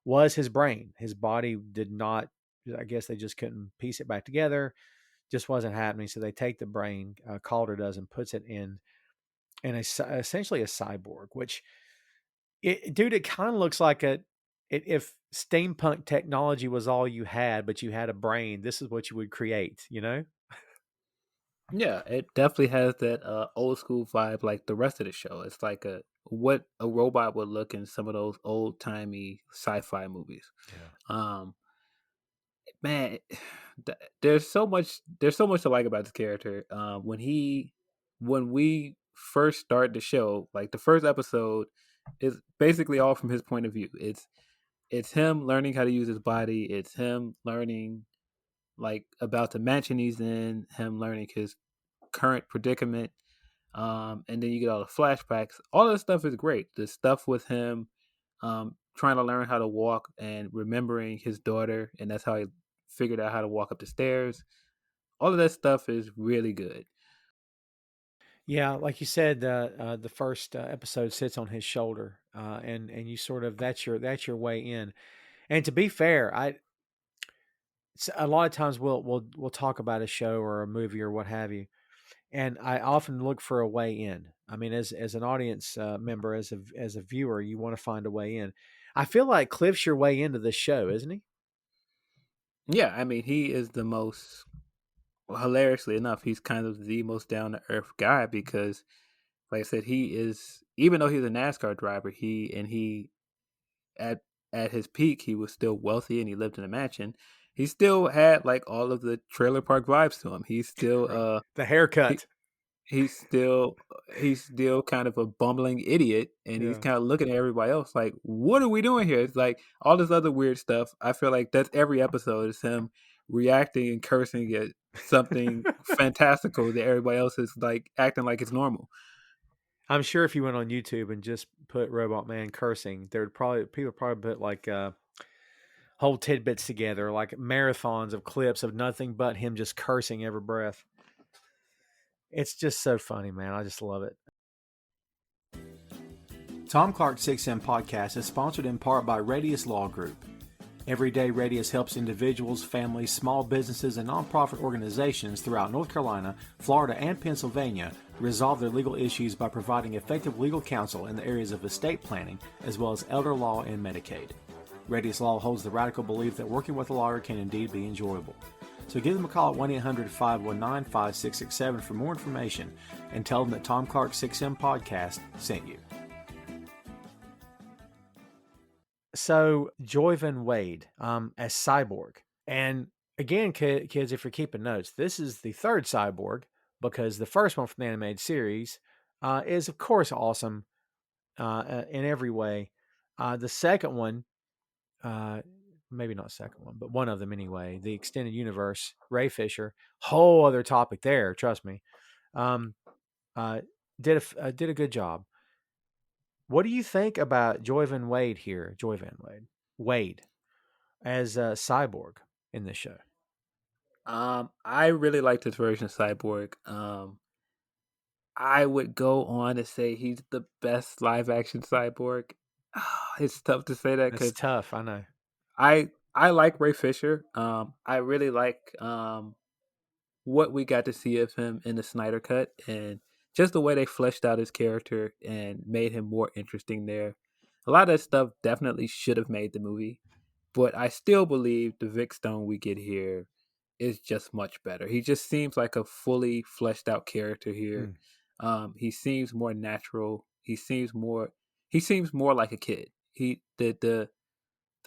was his brain. His body did not, I guess they just couldn't piece it back together. Just wasn't happening. So they take the brain, Calder does, and puts it in essentially a cyborg, which, it kind of looks like if steampunk technology was all you had, but you had a brain, this is what you would create, Yeah, it definitely has that old school vibe like the rest of the show. It's like what a robot would look in some of those old timey sci-fi movies. Yeah. Man, there's so much to like about this character. When we first start the show, like the first episode is basically all from his point of view. It's him learning how to use his body. It's him learning like about the mansion he's in, him learning his current predicament. And then you get all the flashbacks. All this stuff is great. The stuff with him trying to learn how to walk and remembering his daughter, and that's how he figured out how to walk up the stairs. All of that stuff is really good. Yeah, like you said, the first episode sits on his shoulder, and you sort of that's your way in. And to be fair, a lot of times we'll talk about a show or a movie or what have you, and I often look for a way in. I mean, as an audience member, as a viewer, you want to find a way in. I feel like Cliff's your way into this show, isn't he? Yeah, I mean, he is the most, well, hilariously enough, he's kind of the most down to earth guy because, like I said, he is, even though he's a NASCAR driver, he at at his peak, he was still wealthy and he lived in a mansion. He still had like all of the trailer park vibes to him. He's still Right. The he, haircut. he's still kind of a bumbling idiot, and he's Yeah. kind of looking at everybody else like, what are we doing here? It's like all this other weird stuff. I feel like that's every episode is him reacting and cursing at something fantastical that everybody else is like acting like it's normal. I'm sure if you went on YouTube and just put Robot Man cursing, people probably put like whole tidbits together, like marathons of clips of nothing but him just cursing every breath. It's just so funny, man. I just love it. Tom Clark 6M podcast is sponsored in part by Radius Law Group. Everyday Radius helps individuals, families, small businesses, and nonprofit organizations throughout North Carolina, Florida, and Pennsylvania resolve their legal issues by providing effective legal counsel in the areas of estate planning, as well as elder law and Medicaid. Radius Law holds the radical belief that working with a lawyer can indeed be enjoyable. So give them a call at 1-800-519-5667 for more information and tell them that Tom Clark's 6M podcast sent you. So Joyvan Wade as Cyborg. And again, kids, if you're keeping notes, this is the third Cyborg because the first one from the animated series is, of course, awesome in every way. The second one, maybe not second one, but one of them anyway, the extended universe, Ray Fisher, whole other topic there, trust me, did a good job. What do you think about Joyvan Wade here? Wade as Cyborg in this show. I really like this version of Cyborg. I would go on to say he's the best live action Cyborg. It's tough to say that because It's tough, I know. I like Ray Fisher. I really like what we got to see of him in the Snyder Cut, and just the way they fleshed out his character and made him more interesting there. A lot of that stuff definitely should have made the movie, but I still believe the Vic Stone we get here is just much better. He just seems like a fully fleshed out character here. He seems more natural. He seems more like a kid. The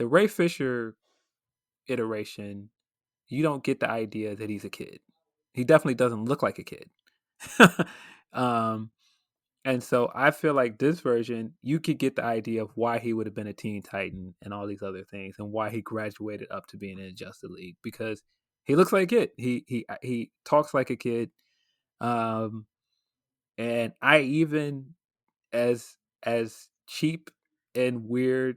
Ray Fisher iteration, you don't get the idea that he's a kid. He definitely doesn't look like a kid. And so I feel like this version, you could get the idea of why he would have been a Teen Titan and all these other things, and why he graduated up to being in Justice League, because he looks like a kid. He talks like a kid. And I even, as cheap and weird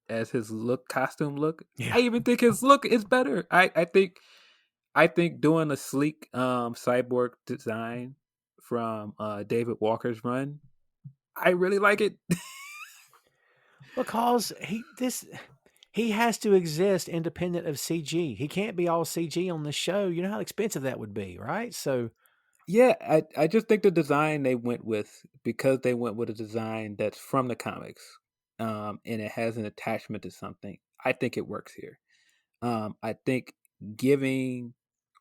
as his costume look, Yeah. I even think his look is better. I think doing a sleek cyborg design from David Walker's run, I really like it. Because he has to exist independent of CG. He can't be all CG on the show. You know how expensive that would be, right? So Yeah, I just think the design they went with, because they went with a design that's from the comics, and it has an attachment to something, I think it works here. I think giving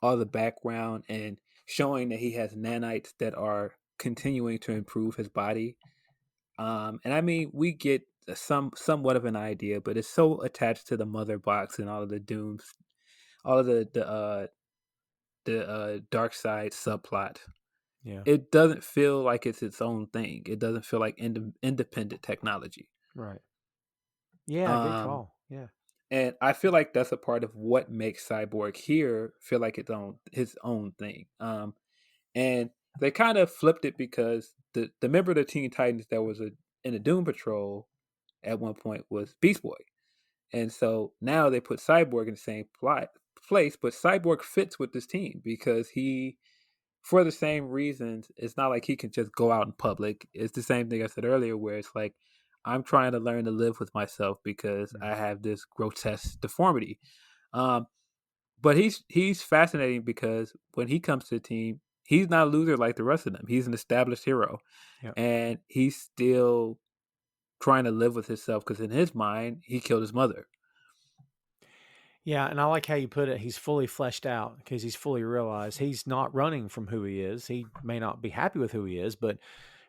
all the background and showing that he has nanites that are continuing to improve his body. And I mean, we get somewhat of an idea, but it's so attached to the mother box and all of the dooms, all of the dark side subplot. yeah, It doesn't feel like it's its own thing. It doesn't feel like independent technology. right. Yeah, good Um, call. Yeah. and I feel like that's a part of what makes Cyborg here feel like his own thing. And they kind of flipped it because the member of the Teen Titans that was in the Doom Patrol at one point was Beast Boy, and so now they put Cyborg in the same place, but Cyborg fits with this team because he, for the same reasons, it's not like he can just go out in public. It's the same thing I said earlier, where it's like, I'm trying to learn to live with myself because I have this grotesque deformity. Um, but he's fascinating because when he comes to the team, he's not a loser like the rest of them. He's an established hero, Yep. and he's still trying to live with himself because in his mind, he killed his mother. Yeah, and I like how you put it. He's fully fleshed out because he's fully realized he's not running from who he is. He may not be happy with who he is, but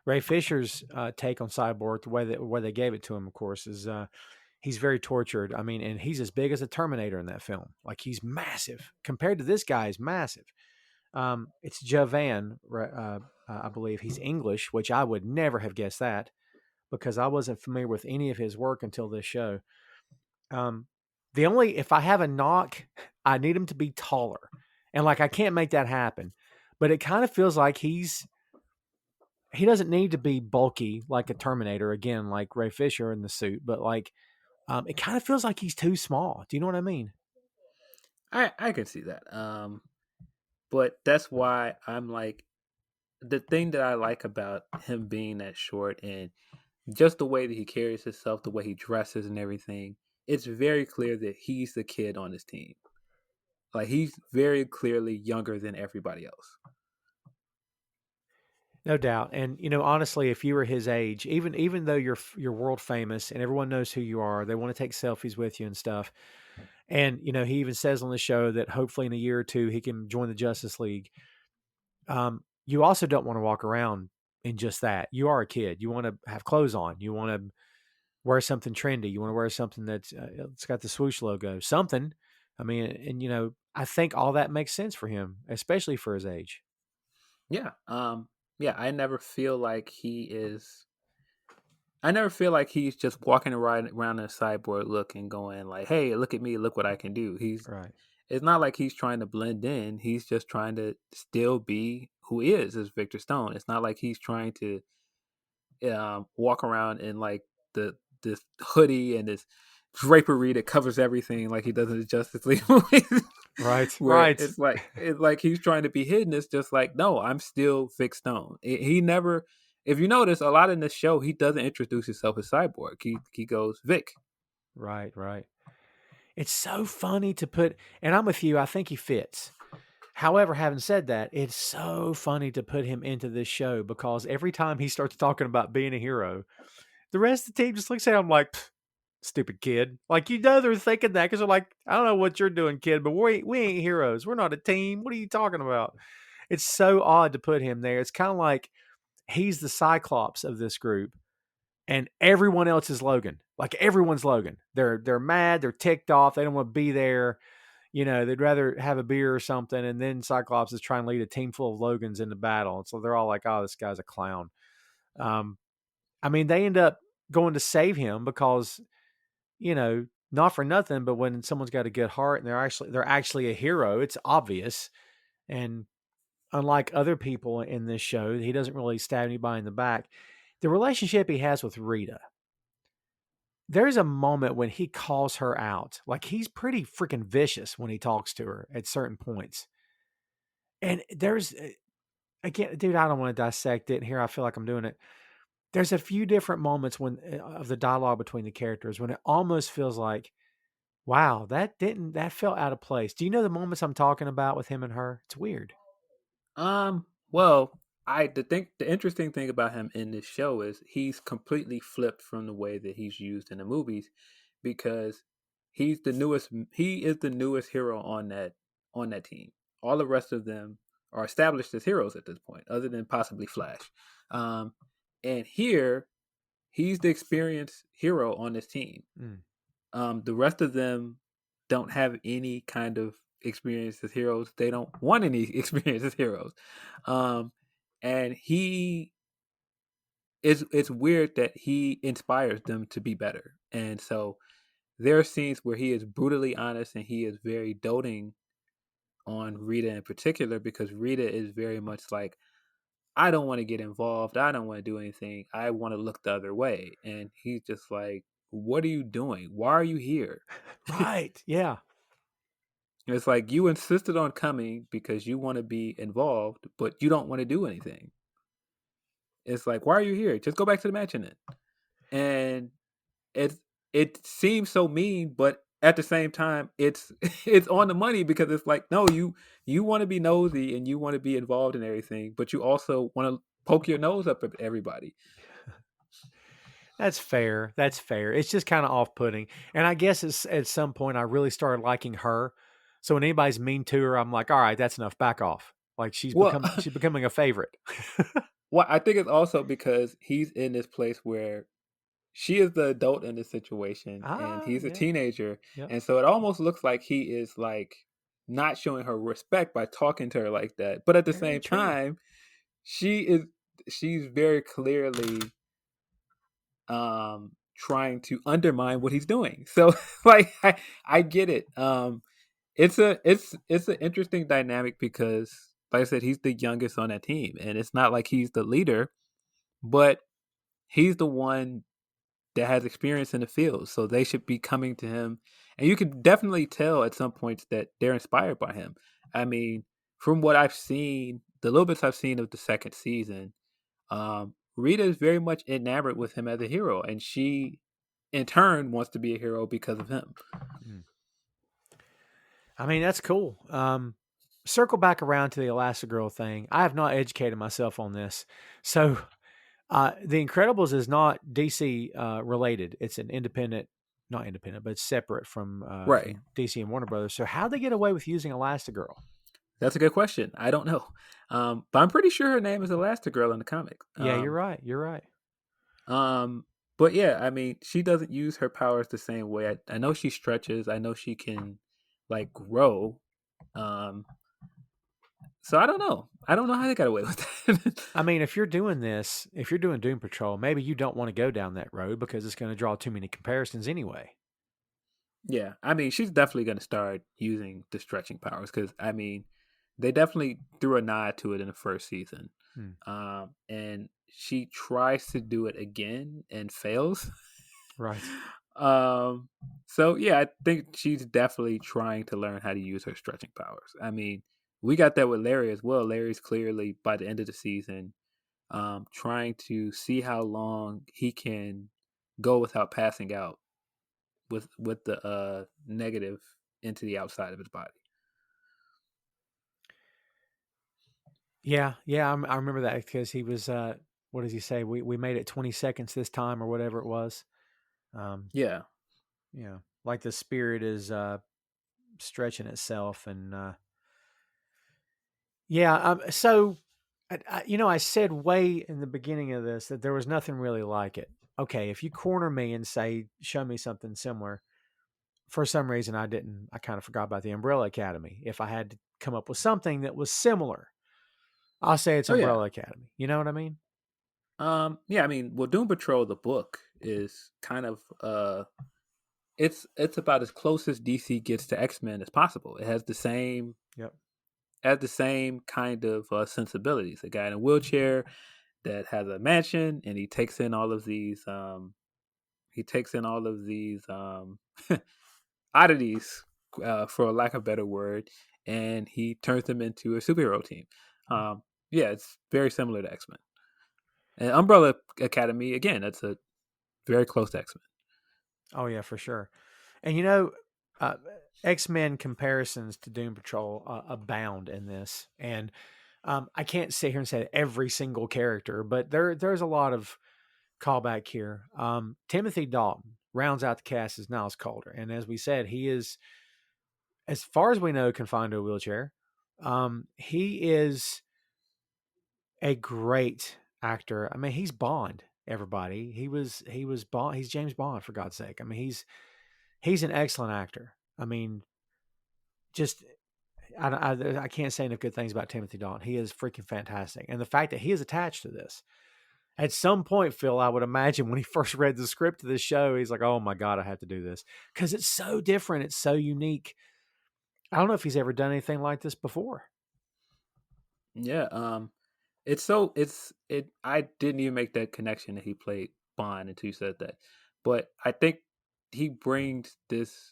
Ray Fisher's take on Cyborg, the way they gave it to him, of course, is he's very tortured. I mean, and he's as big as a Terminator in that film. Like, he's massive compared to this guy. He's massive. It's Jovan, I believe. He's English, which I would never have guessed that because I wasn't familiar with any of his work until this show. If I have a knock, I need him to be taller. And like, I can't make that happen, but it kind of feels like he doesn't need to be bulky like a Terminator, again, like Ray Fisher in the suit, but like, it kind of feels like he's too small. Do you know what I mean? I can see that. But that's why I'm like, the thing that I like about him being that short and just the way that he carries himself, the way he dresses and everything, it's very clear that he's the kid on his team. Like, he's very clearly younger than everybody else. No doubt. And honestly, if you were his age, even though you're world famous and everyone knows who you are, they want to take selfies with you and stuff. And he even says on the show that hopefully in a year or two he can join the Justice League. You also don't want to walk around in just that. You are a kid. You want to have clothes on. You want to wear something trendy. You want to wear something that's it's got the swoosh logo. Something. I mean, and I think all that makes sense for him, especially for his age. Yeah. Yeah, I never feel like he's just walking around in a cyborg look and going like, "Hey, look at me, look what I can do." Right. It's not like he's trying to blend in. He's just trying to still be who he is as Victor Stone. It's not like he's trying to walk around in like this hoodie and this drapery that covers everything like he does in the Justice League movies. Right. Where Right. it's like he's trying to be hidden. It's just like, no, I'm still Vic Stone. He never, if you notice, a lot in this show, he doesn't introduce himself as Cyborg. He goes Vic. Right. Right. It's so funny to put, and I'm with you. I think he fits. However, having said that, it's so funny to put him into this show because every time he starts talking about being a hero, the rest of the team just looks at him like, stupid kid. Like, they're thinking that because they're like, I don't know what you're doing, kid, but we ain't heroes. We're not a team. What are you talking about? It's so odd to put him there. It's kind of like he's the Cyclops of this group and everyone else is Logan. Like, everyone's Logan. They're mad. They're ticked off. They don't want to be there. They'd rather have a beer or something. And then Cyclops is trying to lead a team full of Logans into battle. And so they're all like, oh, this guy's a clown. I mean, they end up going to save him because, not for nothing, but when someone's got a good heart and they're actually a hero, it's obvious. And unlike other people in this show, he doesn't really stab anybody in the back. The relationship he has with Rita, there's a moment when he calls her out. Like, he's pretty freaking vicious when he talks to her at certain points. And there's, again, dude, I don't want to dissect it. And here I feel like I'm doing it. There's a few different moments of the dialogue between the characters when it almost feels like, wow, that felt out of place. Do you know the moments I'm talking about with him and her? It's weird. Well, the interesting thing about him in this show is he's completely flipped from the way that he's used in the movies, because he is the newest hero on that team. All the rest of them are established as heroes at this point, other than possibly Flash. Um, and here he's the experienced hero on this team. The rest of them don't have any kind of experience as heroes. They don't want any experience as heroes. And it's weird that he inspires them to be better. And so there are scenes where he is brutally honest and he is very doting on Rita in particular, because Rita is very much like, I don't want to get involved. I don't want to do anything. I want to look the other way. And he's just like, what are you doing? Why are you here? Right. Yeah. It's like, you insisted on coming because you want to be involved, but you don't want to do anything. It's like, why are you here? Just go back to the mansion then. And it seems so mean, but at the same time, it's it's on the money, because it's like, no, you want to be nosy and you want to be involved in everything, but you also want to poke your nose up at everybody. That's fair. That's fair. It's just kind of off-putting. And I guess at some point I really started liking her. So when anybody's mean to her, I'm like, all right, that's enough. Back off. Like, she's Well, becoming a favorite. well, I think it's also because he's in this place where she is the adult in the situation and he's a Yeah. teenager. Yep. And so it almost looks like he is like not showing her respect by talking to her like that. But at the Very same true. time, she's very clearly trying to undermine what he's doing. So like, I get it. It's an interesting dynamic because, like I said, he's the youngest on that team, and it's not like he's the leader, but he's the one that has experience in the field, so they should be coming to him. And you can definitely tell at some points that they're inspired by him. I mean, from what I've seen, the little bits I've seen of the second season, Rita is very much enamored with him as a hero, and she in turn wants to be a hero because of him. I mean, that's cool. Circle back around to the Elastigirl thing. I have not educated myself on this. So, The Incredibles is not DC related. It's an independent, not independent, but it's separate from Right. DC and Warner Brothers. So, how'd they get away with using Elastigirl? That's a good question. I don't know. But I'm pretty sure her name is Elastigirl in the comic. Yeah, you're right. You're right. But yeah, I mean, she doesn't use her powers the same way. I know she stretches. I know she can like grow. So I don't know. I don't know how they got away with that. I mean, if you're doing this, if you're doing Doom Patrol, maybe you don't want to go down that road because it's going to draw too many comparisons anyway. Yeah, I mean, she's definitely going to start using the stretching powers because I mean, they definitely threw a nod to it in the first season, and she tries to do it again and fails. Right. So yeah, I think she's definitely trying to learn how to use her stretching powers. I mean, we got that with Larry as well. Larry's clearly by the end of the season, trying to see how long he can go without passing out with the negative into the outside of his body. Yeah, I remember that because he was. What does he say? We made it 20 seconds this time, or whatever it was. Yeah, like the spirit is stretching itself, and so I said way in the beginning of this that there was nothing really like it. Okay, if you corner me and say show me something similar, for some reason I didn't. I kind of forgot about the Umbrella Academy. If I had to come up with something that was similar, I'll say it's Umbrella Academy. You know what I mean? Yeah, I mean, well, Doom Patrol the book is kind of it's about as close as DC gets to X-Men as possible. It has the same kind of sensibilities. A guy in a wheelchair that has a mansion, and he takes in all of these oddities, for lack of a better word, and he turns them into a superhero team. Yeah, it's very similar to X-Men. And Umbrella Academy, again, that's a very close to X-Men. Oh yeah, for sure. And X-Men comparisons to Doom Patrol abound in this. And I can't sit here and say every single character, but there's a lot of callback here. Timothy Dalton rounds out the cast as Niles Calder. And as we said, he is, as far as we know, confined to a wheelchair. He is a great actor. I mean, he's Bond, everybody. He was Bond. He's James Bond, for God's sake. I mean, he's an excellent actor. I mean, just I can't say enough good things about Timothy Dalton. He is freaking fantastic, and the fact that he is attached to this. At some point, Phil, I would imagine when he first read the script of this show, he's like, "Oh my God, I have to do this," because it's so different. It's so unique. I don't know if he's ever done anything like this before. Yeah, I didn't even make that connection that he played Bond until you said that. But I think he brings this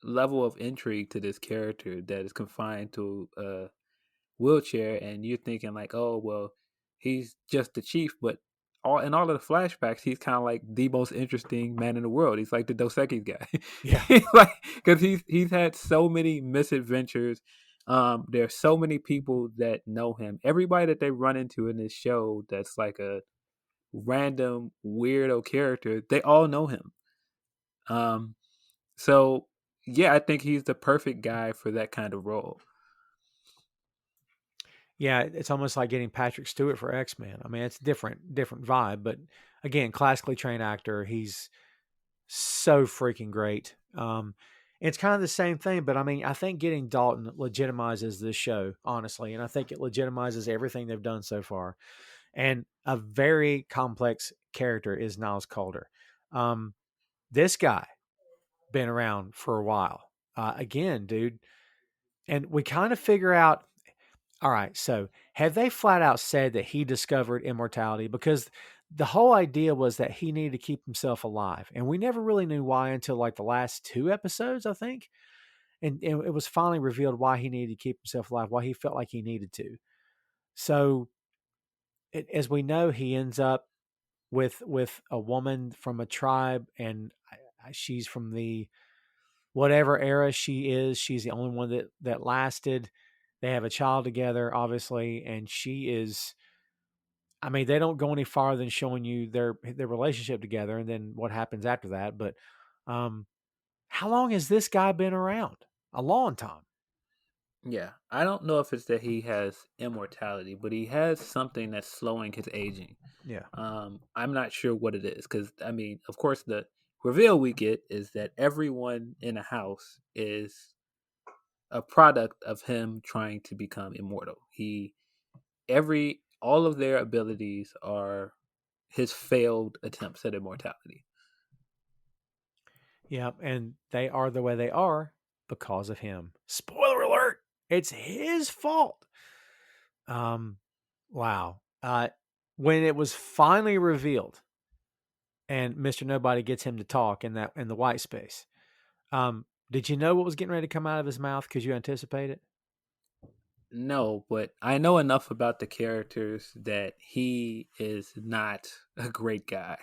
level of intrigue to this character that is confined to a wheelchair, and you're thinking like, oh well, he's just the chief, but in all of the flashbacks, he's kind of like the most interesting man in the world. He's like the Dos Equis guy. Yeah, like because he's had so many misadventures. There's so many people that know him. Everybody that they run into in this show that's like a random weirdo character, they all know him. So yeah, I think he's the perfect guy for that kind of role. yeah, it's almost like getting Patrick Stewart for X-Men. I mean, it's different vibe, but again, classically trained actor. He's so freaking great. It's kind of the same thing, but I mean, I think getting Dalton legitimizes this show, honestly, and I think it legitimizes everything they've done so far. And a very complex character is Niles Calder. This guy been around for a while. Again, dude, and we kind of figure out. All right, so have they flat out said that he discovered immortality? Because the whole idea was that he needed to keep himself alive, and we never really knew why until like the last 2 episodes, I think. And it was finally revealed why he needed to keep himself alive, why he felt like he needed to. So, as we know, he ends up with a woman from a tribe, and she's from the whatever era she is. She's the only one that lasted. They have a child together, obviously, and she is. I mean, they don't go any farther than showing you their relationship together, and then what happens after that. But how long has this guy been around? A long time. Yeah, I don't know if it's that he has immortality, but he has something that's slowing his aging. Yeah. I'm not sure what it is because I mean, of course, the reveal we get is that everyone in a house is a product of him trying to become immortal. All of their abilities are his failed attempts at immortality. Yeah, and they are the way they are because of him. Spoiler alert! It's his fault. Wow. When it was finally revealed, and Mr. Nobody gets him to talk in the white space. Did you know what was getting ready to come out of his mouth? Could you anticipate it? No, but I know enough about the characters that he is not a great guy.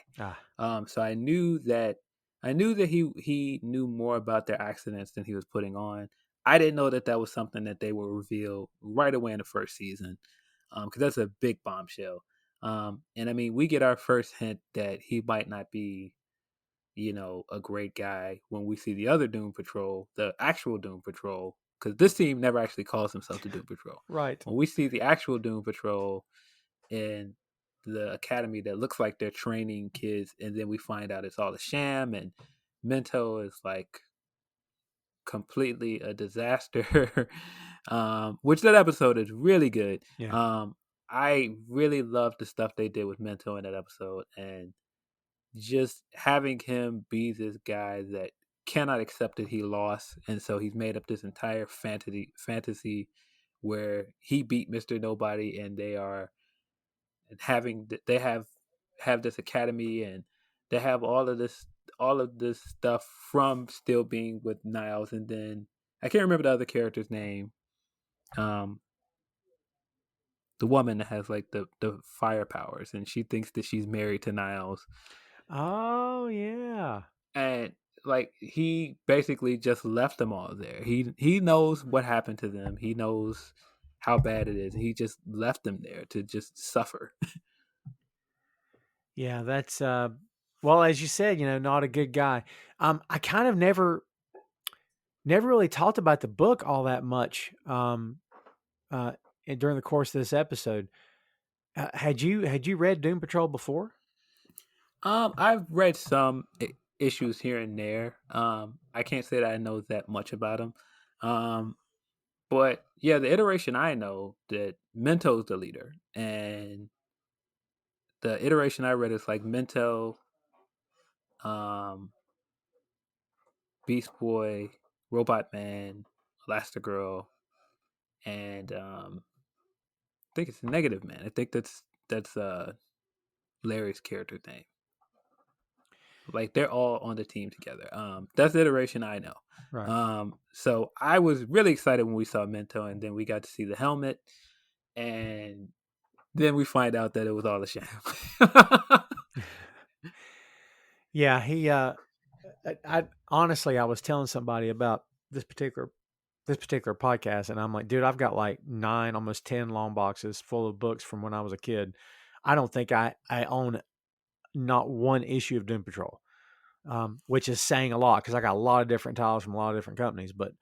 So I knew that he knew more about their accidents than he was putting on. I didn't know that was something that they will reveal right away in the first season, because that's a big bombshell. And I mean, we get our first hint that he might not be, a great guy when we see the other Doom Patrol, the actual Doom Patrol, because this team never actually calls himself the Doom Patrol. Right. When we see the actual Doom Patrol in the academy that looks like they're training kids, and then we find out it's all a sham, and Mento is like completely a disaster. Which that episode is really good. Yeah. I really love the stuff they did with Mento in that episode, and just having him be this guy that cannot accept that he lost, and so he's made up this entire fantasy where he beat Mr. Nobody, and they have this academy, and they have all of this stuff from still being with Niles, and then I can't remember the other character's name. Um, the woman that has like the fire powers, and she thinks that she's married to Niles. Oh yeah. And like he basically just left them all there. He knows what happened to them. He knows how bad it is. He just left them there to just suffer. Yeah, that's well, as you said, not a good guy. I kind of never really talked about the book all that much uh during the course of this episode. Had you read Doom Patrol before? I've read some issues here and there. I can't say that I know that much about them. But yeah, the iteration I know that Mento's the leader, and the iteration I read is like Mento, um, Beast Boy, Robot Man, Elastigirl, and I think it's Negative Man. I think that's Larry's character name. Like they're all on the team together. That's the iteration I know. Right. So I was really excited when we saw Mento, and then we got to see the helmet, and then we find out that it was all a sham. Yeah, I honestly, I was telling somebody about this particular podcast, and I'm like, dude, I've got like 9, almost 10 long boxes full of books from when I was a kid. I don't think I own not one issue of Doom Patrol, which is saying a lot because I got a lot of different titles from a lot of different companies, but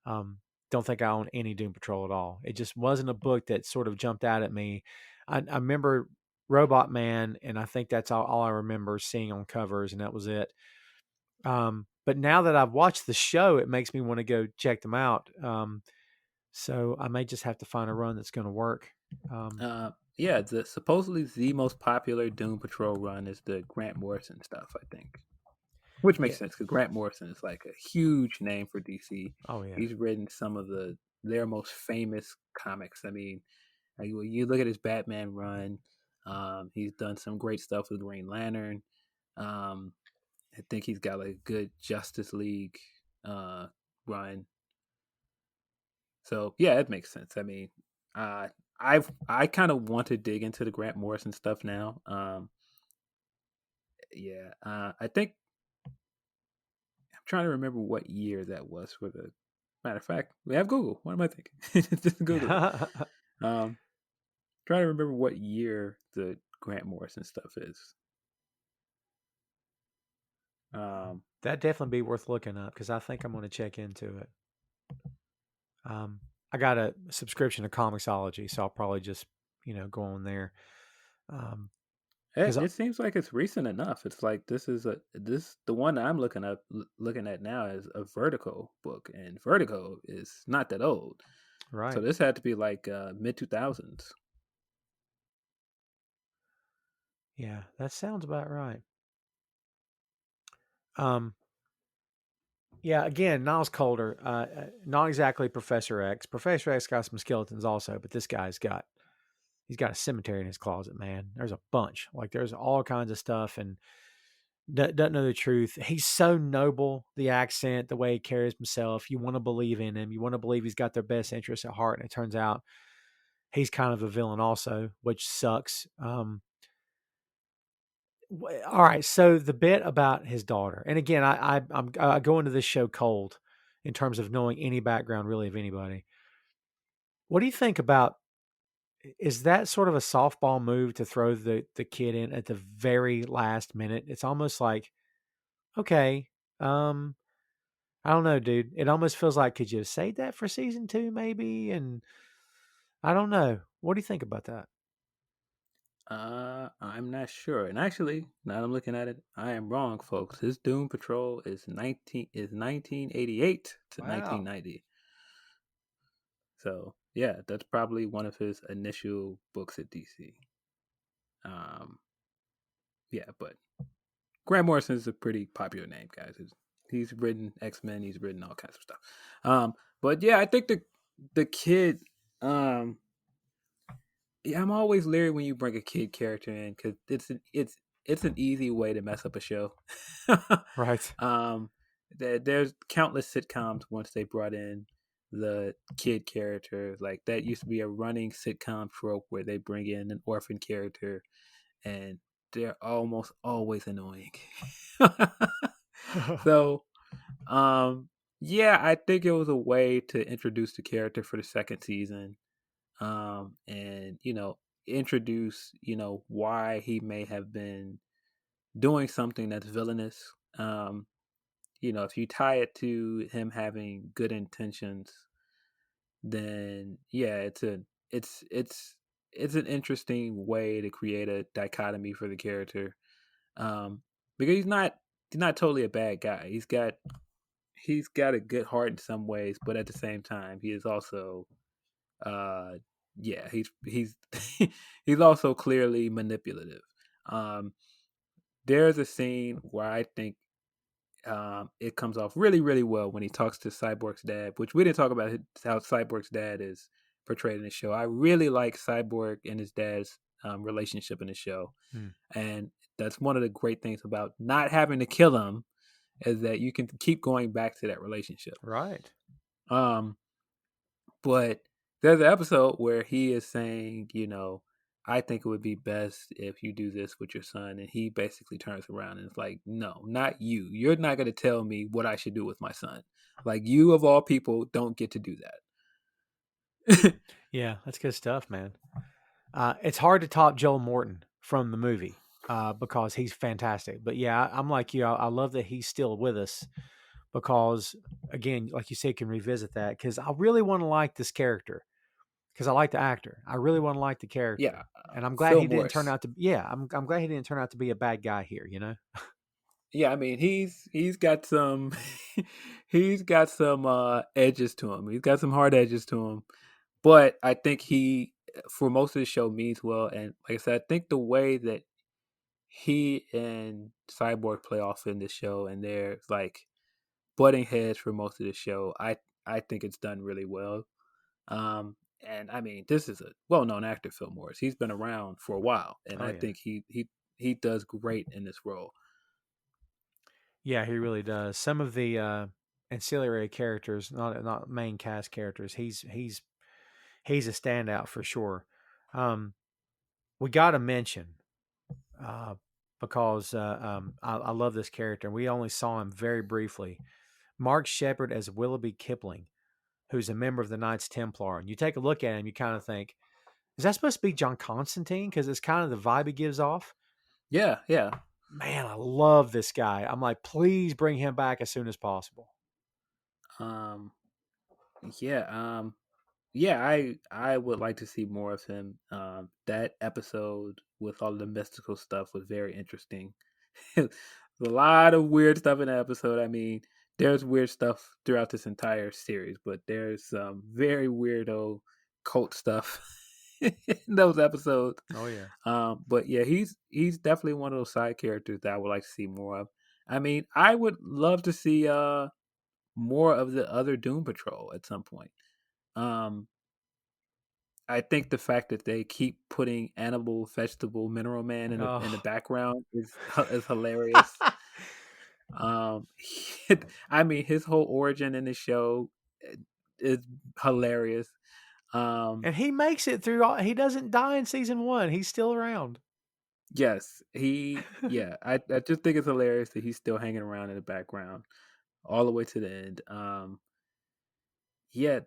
um, don't think I own any Doom Patrol at all. It just wasn't a book that sort of jumped out at me. I remember Robot Man, and I think that's all I remember seeing on covers, and that was it. But now that I've watched the show, it makes me want to go check them out. So I may just have to find a run that's going to work. Yeah, supposedly the most popular Doom Patrol run is the Grant Morrison stuff, I think. Which makes Yeah. sense because Grant Morrison is like a huge name for DC. Oh yeah. He's written some of their most famous comics. I mean, like, when you look at his Batman run, he's done some great stuff with Green Lantern. I think he's got like a good Justice League run. So yeah, it makes sense. I mean, I kind of want to dig into the Grant Morrison stuff now. Yeah, I think trying to remember what year that was for the. Matter of fact, we have Google. What am I thinking? Just Google it. Trying to remember what year the Grant Morrison stuff is. That'd definitely be worth looking up because I think I'm going to check into it. I got a subscription to Comixology, so I'll probably just go on there. It seems like it's recent enough. It's like the one I'm looking at now is a Vertigo book, and Vertigo is not that old, right? So this had to be like mid 2000s. Yeah, that sounds about right. Yeah, again, Niles Coulter, not exactly Professor X. Professor X got some skeletons also, but this guy's got a cemetery in his closet, man. There's a bunch. Like there's all kinds of stuff, and doesn't know the truth. He's so noble, the accent, the way he carries himself. You want to believe in him. You want to believe he's got their best interests at heart, and it turns out he's kind of a villain also, which sucks. All right, so the bit about his daughter, and again, I go into this show cold in terms of knowing any background really of anybody. What do you think about? Is that sort of a softball move to throw the kid in at the very last minute? It's almost like, okay, I don't know, dude. It almost feels like could you have saved that for season 2, maybe? And I don't know. What do you think about that? I'm not sure. And actually, now that I'm looking at it, I am wrong, folks. His Doom Patrol is 1988 to Wow. 1990. So yeah, that's probably one of his initial books at DC. Yeah, but Grant Morrison is a pretty popular name, guys. He's written X-Men. He's written all kinds of stuff. But yeah, I think the kid. Yeah, I'm always leery when you bring a kid character in because it's an easy way to mess up a show. Right. There's countless sitcoms once they brought in the kid character. Like that used to be a running sitcom trope where they bring in an orphan character, and they're almost always annoying. So, yeah, I think it was a way to introduce the character for the second season. And introduce why he may have been doing something that's villainous. If you tie it to him having good intentions, then yeah, it's an interesting way to create a dichotomy for the character. Because he's not totally a bad guy. He's got a good heart in some ways, but at the same time, he is also uh yeah, he's he's also clearly manipulative. There's a scene where I think it comes off really, really well when he talks to Cyborg's dad, which we didn't talk about how Cyborg's dad is portrayed in the show. I really like Cyborg and his dad's relationship in the show. And that's one of the great things about not having to kill him is that you can keep going back to that relationship. Right. But there's an episode where he is saying, I think it would be best if you do this with your son. And he basically turns around and is like, no, not you. You're not going to tell me what I should do with my son. Like, you of all people don't get to do that. Yeah, that's good stuff, man. It's hard to top Joel Morton from the movie because he's fantastic. But yeah, I'm like you. I love that he's still with us because, again, like you said, can revisit that because I really want to like this character because I like the actor. I really want to like the character. Yeah, and I'm glad Phil he didn't Morris. turn out to. Yeah, I'm glad he didn't turn out to be a bad guy here. Yeah, I mean he's got some he's got some edges to him. He's got some hard edges to him. But I think he for most of the show means well, and like I said, I think the way that he and Cyborg play off in this show and they're like butting heads for most of the show, I think it's done really well. And I mean, this is a well-known actor, Phil Morris. He's been around for a while, and I think he does great in this role. Yeah, he really does. Some of the ancillary characters, not main cast characters, he's a standout for sure. We got to mention because I love this character. We only saw him very briefly. Mark Shepard as Willoughby Kipling, who's a member of the Knights Templar. And you take a look at him, you kind of think, is that supposed to be John Constantine? Because it's kind of the vibe he gives off. Yeah, yeah. Man, I love this guy. I'm like, please bring him back as soon as possible. Um, yeah, yeah, I would like to see more of him. That episode with all the mystical stuff was very interesting. A lot of weird stuff in that episode. I mean, there's weird stuff throughout this entire series, but there's some very weirdo cult stuff in those episodes. Oh yeah. But yeah, he's definitely one of those side characters that I would like to see more of. I mean, I would love to see more of the other Doom Patrol at some point. Um, I think the fact that they keep putting animal, vegetable, mineral man in the background is hilarious. I mean, his whole origin in the show is hilarious. And he makes it through all, he doesn't die in season 1. He's still around. Yes, I just think it's hilarious that he's still hanging around in the background all the way to the end. Yeah,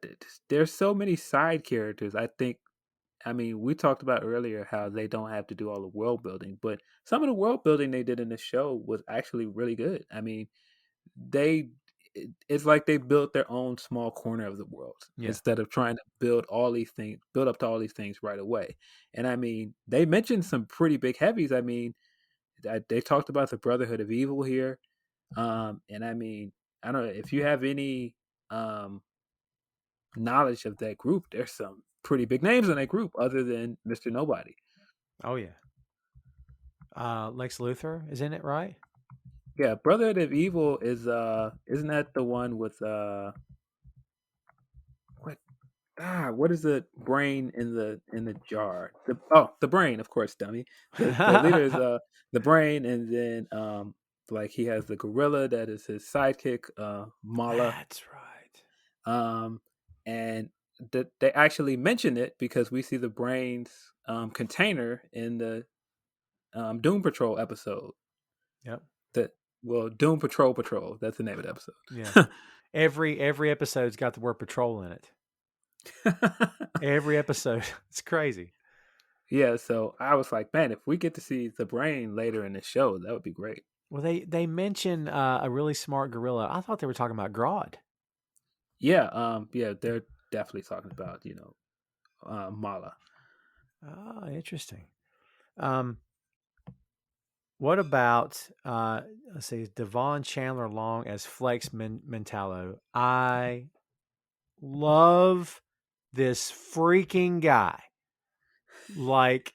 there's so many side characters. I mean, we talked about earlier how they don't have to do all the world building, but some of the world building they did in the show was actually really good. I mean, it's like they built their own small corner of the world instead of trying to build up to all these things right away. And I mean, they mentioned some pretty big heavies. I mean, they talked about the Brotherhood of Evil here. And I mean, I don't know if you have any knowledge of that group. There's some pretty big names in that group other than Mr. Nobody. Oh yeah. Lex Luthor is in it, right? Yeah, Brotherhood of Evil is isn't that the one with what is the brain in the jar? The brain, of course, dummy. The leader is the brain, and then like he has the gorilla that is his sidekick, Mala. That's right. And they actually mention it because we see the brain's container in the Doom Patrol episode. Yep. Doom Patrol. That's the name of the episode. Yeah. Every episode's got the word patrol in it. Every episode. It's crazy. Yeah, so I was like, man, if we get to see the brain later in the show, that would be great. Well, they mention a really smart gorilla. I thought they were talking about Grodd. Yeah, they're definitely talking about, Mala. Oh, interesting. What about let's see, Devon Chandler Long as Flex Mentallo? I love this freaking guy. Like,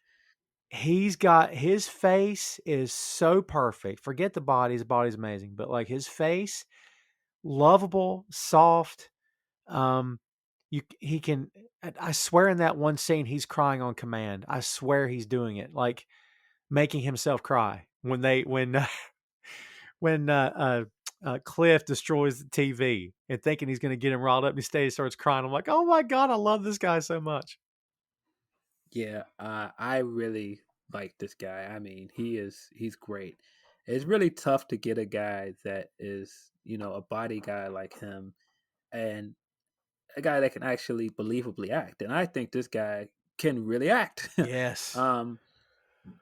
he's got, his face is so perfect. Forget the body, his body's amazing, but like his face, lovable, soft. He can, I swear in that one scene he's crying on command. I swear he's doing it, like making himself cry when Cliff destroys the TV and thinking he's going to get him riled up, he starts crying. I'm like, oh my God, I love this guy so much. Yeah, I really like this guy. I mean, he's great. It's really tough to get a guy that is, a body guy like him and a guy that can actually believably act. And I think this guy can really act. Yes.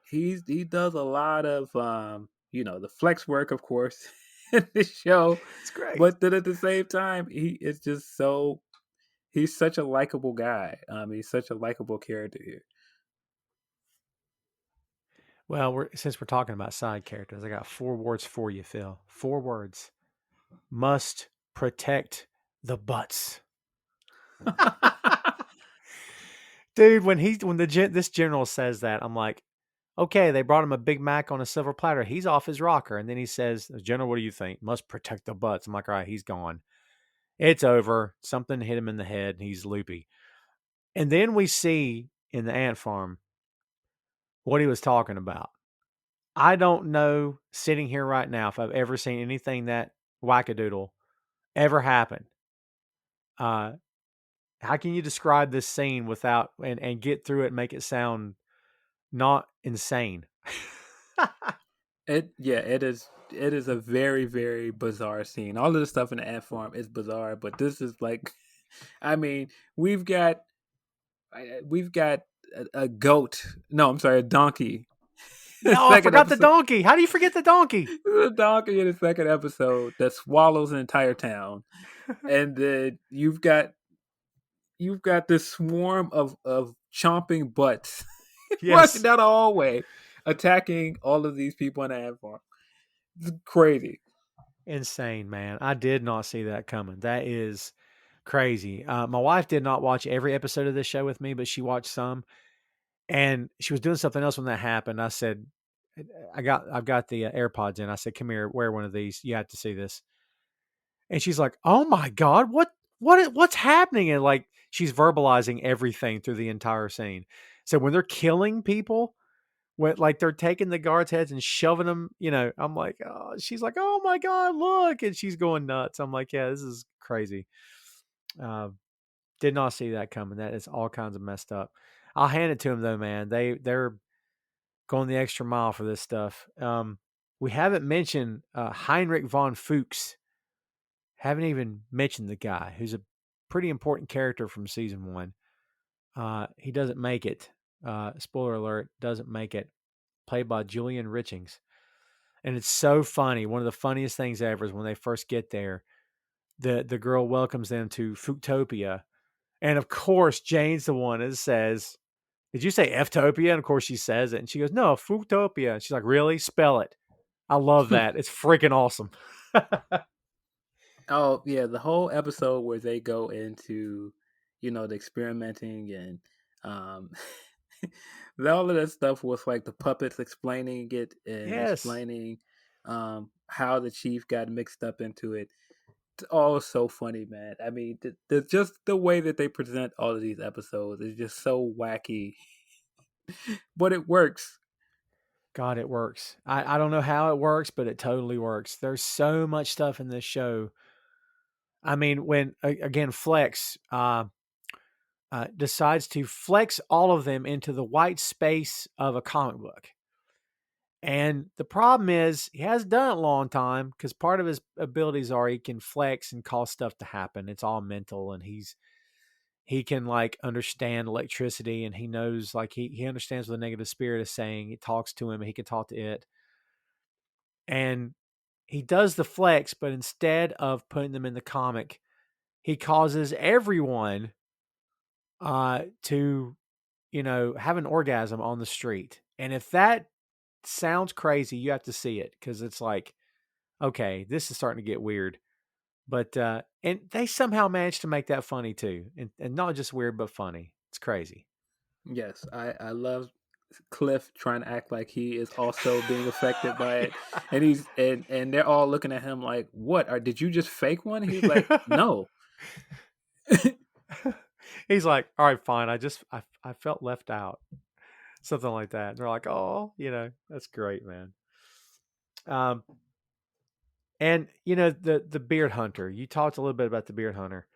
He does a lot of the flex work, of course, in this show. It's great. But then at the same time, he's such a likable guy. He's such a likable character here. Well, since we're talking about side characters, I got 4 words for you, Phil. 4 words. Must protect the butts. Dude, when this general says that, I'm like, okay, they brought him a Big Mac on a silver platter. He's off his rocker. And then he says, General, what do you think? Must protect the butts. I'm like, all right, he's gone. It's over. Something hit him in the head and he's loopy. And then we see in the ant farm what he was talking about. I don't know, sitting here right now, if I've ever seen anything that wackadoodle ever happen. How can you describe this scene without and get through it and make it sound not insane? It is it is a very, very bizarre scene. All of the stuff in the ant farm is bizarre, but this is like, I mean, we've got a goat. No, I'm sorry, a donkey. No, I Second forgot the episode, donkey. How do you forget the donkey? a donkey in the second episode that swallows an entire town, and then you've got this swarm of chomping butts rushing Yes. down the hallway, attacking all of these people in the ant farm. It's crazy. Insane, man. I did not see that coming. That is crazy. My wife did not watch every episode of this show with me, but she watched some, and she was doing something else when that happened. I said, I've got the AirPods in. I said, come here, wear one of these. You have to see this. And she's like, oh my God, what's happening? And like, she's verbalizing everything through the entire scene. So when they're killing people, when like they're taking the guards' heads and shoving them, I'm like, oh, she's like, oh my God, look. And she's going nuts. I'm like, yeah, this is crazy. Uh, did not see that coming. That is all kinds of messed up. I'll hand it to them though, man. They're going the extra mile for this stuff. We haven't mentioned Heinrich von Fuchs. Haven't even mentioned the guy who's a pretty important character from season 1. He doesn't make it. Spoiler alert, doesn't make it. Played by Julian Richings. And it's so funny. One of the funniest things ever is when they first get there, the girl welcomes them to Fruitopia. And of course, Jane's the one that says, did you say F-topia? And of course she says it. And she goes, no, Fruitopia. And she's like, really? Spell it. I love that. It's freaking awesome. Oh yeah, the whole episode where they go into, the experimenting and um all of that stuff with like the puppets explaining it and Yes. explaining how the chief got mixed up into it. It's all so funny, man. I mean, just the way that they present all of these episodes is just so wacky, but it works. God, it works. I don't know how it works, but it totally works. There's so much stuff in this show. I mean, when again Flex decides to flex all of them into the white space of a comic book, and the problem is he has done it a long time because part of his abilities are he can flex and cause stuff to happen. It's all mental, and he can like understand electricity, and he knows like he understands what the negative spirit is saying. It talks to him, and he can talk to it. And he does the flex, but instead of putting them in the comic, he causes everyone to, have an orgasm on the street. And if that sounds crazy, you have to see it because it's like, okay, this is starting to get weird. But and they somehow managed to make that funny too, and not just weird but funny. It's crazy. Yes, I love Cliff trying to act like he is also being affected by it, and and they're all looking at him like, "What? Or did you just fake one?" He's like, "No." He's like, all right, fine. I felt left out. Something like that. And they're like, oh, that's great, man. Um, and the beard hunter. You talked a little bit about the beard hunter.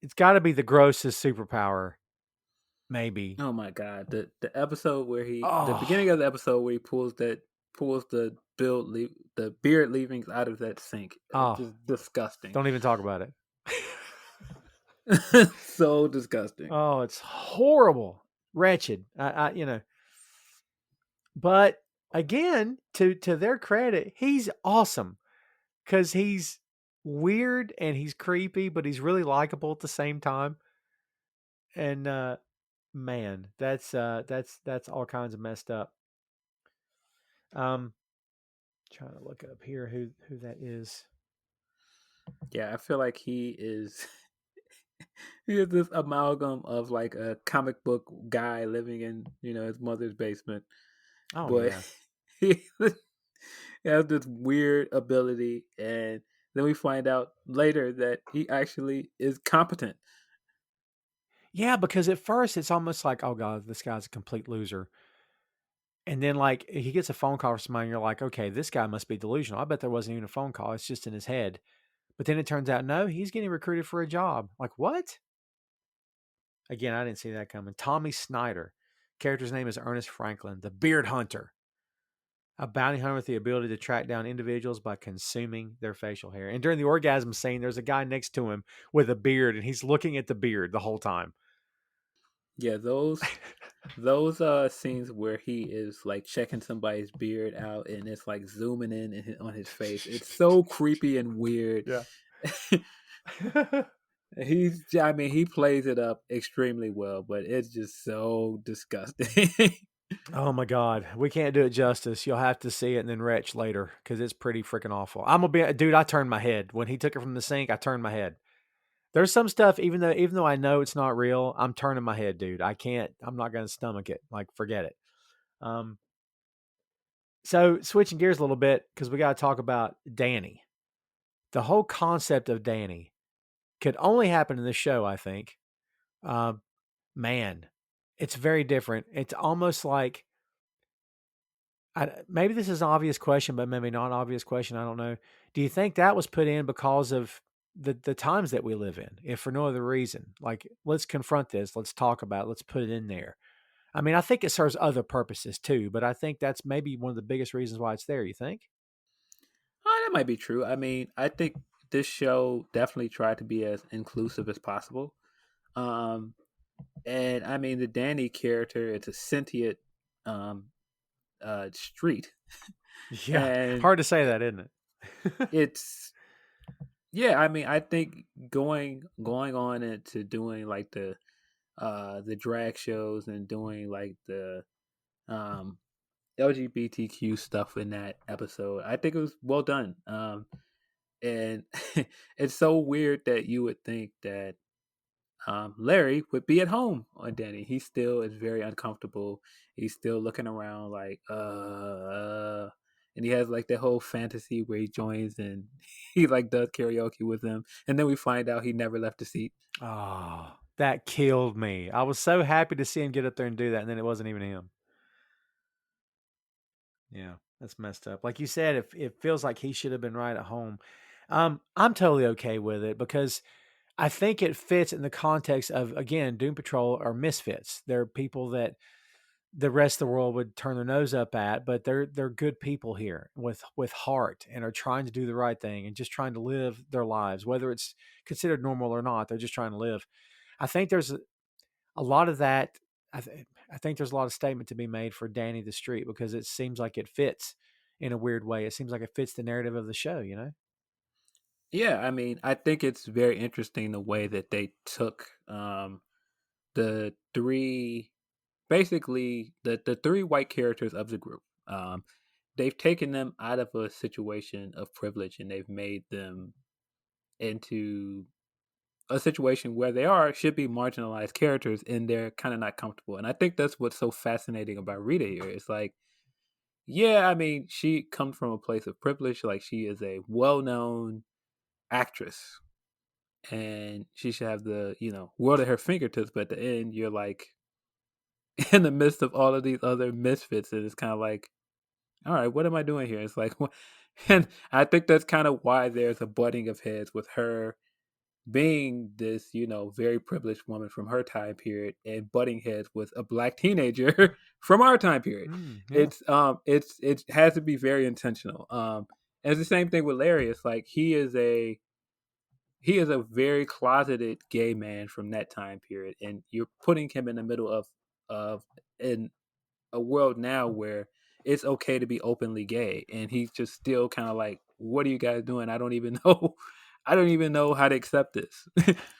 It's got to be the grossest superpower, maybe. Oh my god, the episode where the Oh, beginning of the episode where he pulls the beard leavings out of that sink. It's oh, just disgusting. don't even talk about it. So disgusting. Oh, it's horrible, wretched. But again, to their credit, he's awesome because he's weird and he's creepy, but he's really likable at the same time. And man, that's all kinds of messed up. Trying to look up here who that is. Yeah, I feel like he is he is this amalgam of like a comic book guy living in, his mother's basement. Oh But yeah, he has this weird ability, and then we find out later that he actually is competent. yeah. Because at first it's almost like, oh god, this guy's a complete loser. And then like he gets a phone call from somebody, and you're like, okay, this guy must be delusional. I bet there wasn't even a phone call; it's just in his head. But then it turns out, no, he's getting recruited for a job. Like what? Again, I didn't see that coming. Tommy Snyder, character's name is Ernest Franklin, the Beard Hunter. A bounty hunter with the ability to track down individuals by consuming their facial hair. And during the orgasm scene, there's a guy next to him with a beard, and he's looking at the beard the whole time. Yeah, those scenes where he is like checking somebody's beard out and it's like zooming in on his face. It's so creepy and weird. Yeah. He plays it up extremely well, but it's just so disgusting. Oh my God, we can't do it justice. You'll have to see it and then retch later because it's pretty freaking awful. I'm gonna be, dude. I turned my head when he took it from the sink. I turned my head. There's some stuff, even though I know it's not real, I'm turning my head, dude. I can't. I'm not gonna stomach it. Like, forget it. Um. So switching gears a little bit because we got to talk about Danny. The whole concept of Danny could only happen in this show, I think. Uh, man, it's very different. It's almost like maybe this is an obvious question, but maybe not an obvious question. I don't know. Do you think that was put in because of the times that we live in, if for no other reason? Like, let's confront this. Let's talk about it. Let's put it in there. I mean, I think it serves other purposes too, but I think that's maybe one of the biggest reasons why it's there. You think? Oh, that might be true. I mean, I think this show definitely tried to be as inclusive as possible. Um, and I mean, the Danny character, it's a sentient um, street, Yeah. and Hard to say that, isn't it? it's yeah. I mean, I think going on into doing like the drag shows and doing like the um LGBTQ stuff in that episode, I think it was well done. And it's so weird that you would think that Larry would be at home on Danny. He still is very uncomfortable. He's still looking around like, and he has like that whole fantasy where he joins and he like does karaoke with them. And then we find out he never left the seat. Oh, that killed me. I was so happy to see him get up there and do that, and then it wasn't even him. Yeah, that's messed up. Like you said, it feels like he should have been right at home. I'm totally okay with it because I think it fits in the context of, again, Doom Patrol are misfits. They're people that the rest of the world would turn their nose up at, but they're good people here with heart and are trying to do the right thing and just trying to live their lives, whether it's considered normal or not. They're just trying to live. I think there's a lot of that. I think there's a lot of statement to be made for Danny the Street because it seems like it fits in a weird way. It seems like it fits the narrative of the show, you know? Yeah, I mean, I think it's very interesting the way that they took the three, basically the three white characters of the group. They've taken them out of a situation of privilege and they've made them into a situation where they should be marginalized characters and they're kind of not comfortable. And I think that's what's so fascinating about Rita here. It's like, yeah, I mean, she comes from a place of privilege. Like she is a well-known actress and she should have the, world at her fingertips. But at the end, you're like in the midst of all of these other misfits. And it's kind of like, all right, what am I doing here? It's like, and I think that's kind of why there's a butting of heads with her being this, very privileged woman from her time period and butting heads with a black teenager from our time period. Yeah. It has to be very intentional. And it's the same thing with Larry. It's like he is a very closeted gay man from that time period, and you're putting him in the middle of in a world now where it's okay to be openly gay, and he's just still kind of like, what are you guys doing? I don't even know. I don't even know how to accept this.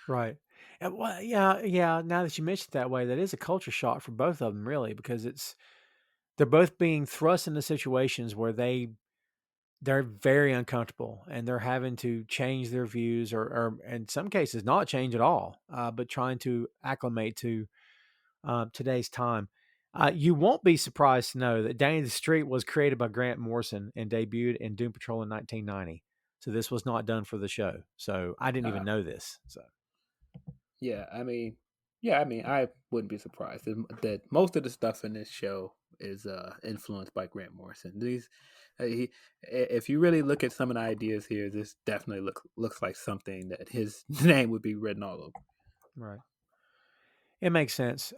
Right. Well, yeah. Now that you mentioned it that way, that is a culture shock for both of them, really, because they're both being thrust into situations where they're very uncomfortable and they're having to change their views or in some cases not change at all, but trying to acclimate to today's time. You won't be surprised to know that Danny the Street was created by Grant Morrison and debuted in Doom Patrol in 1990. So this was not done for the show. So I didn't even know this. So Yeah, I mean, I wouldn't be surprised that most of the stuff in this show is influenced by Grant Morrison. If you really look at some of the ideas here, this definitely looks like something that his name would be written all over. right, it makes sense.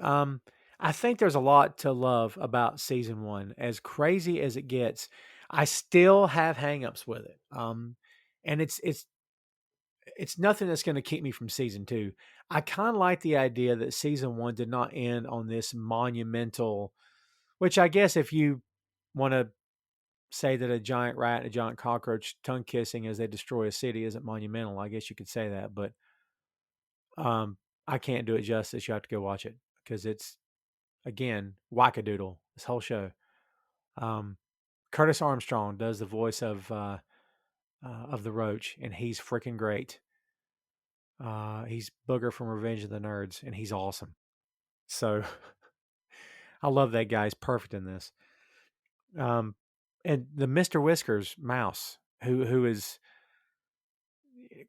I think there's a lot to love about season one. As crazy as it gets, I still have hangups with it. And it's nothing that's going to keep me from season two. I kind of like the idea that season one did not end on this monumental, which I guess if you want to say that a giant rat and a giant cockroach tongue kissing as they destroy a city isn't monumental, I guess you could say that. But um, I can't do it justice. You have to go watch it because it's, again, wackadoodle, this whole show. Um, Curtis Armstrong does the voice of the Roach, and he's freaking great. He's Booger from Revenge of the Nerds, and he's awesome. So I love that guy. He's perfect in this. Um, and the Mr. Whiskers mouse, who is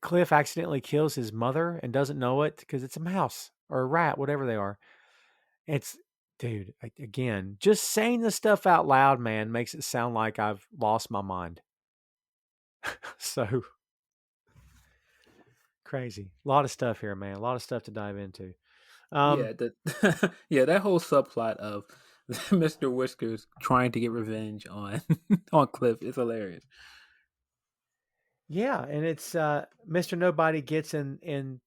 Cliff accidentally kills his mother and doesn't know it because it's a mouse or a rat, whatever they are. It's dude, again, just saying this stuff out loud, man, makes it sound like I've lost my mind. So crazy. A lot of stuff here, man. A lot of stuff to dive into. Yeah, that yeah, that whole subplot of Mr. Whiskers trying to get revenge on on Cliff is hilarious. Yeah, and it's Mr. Nobody gets in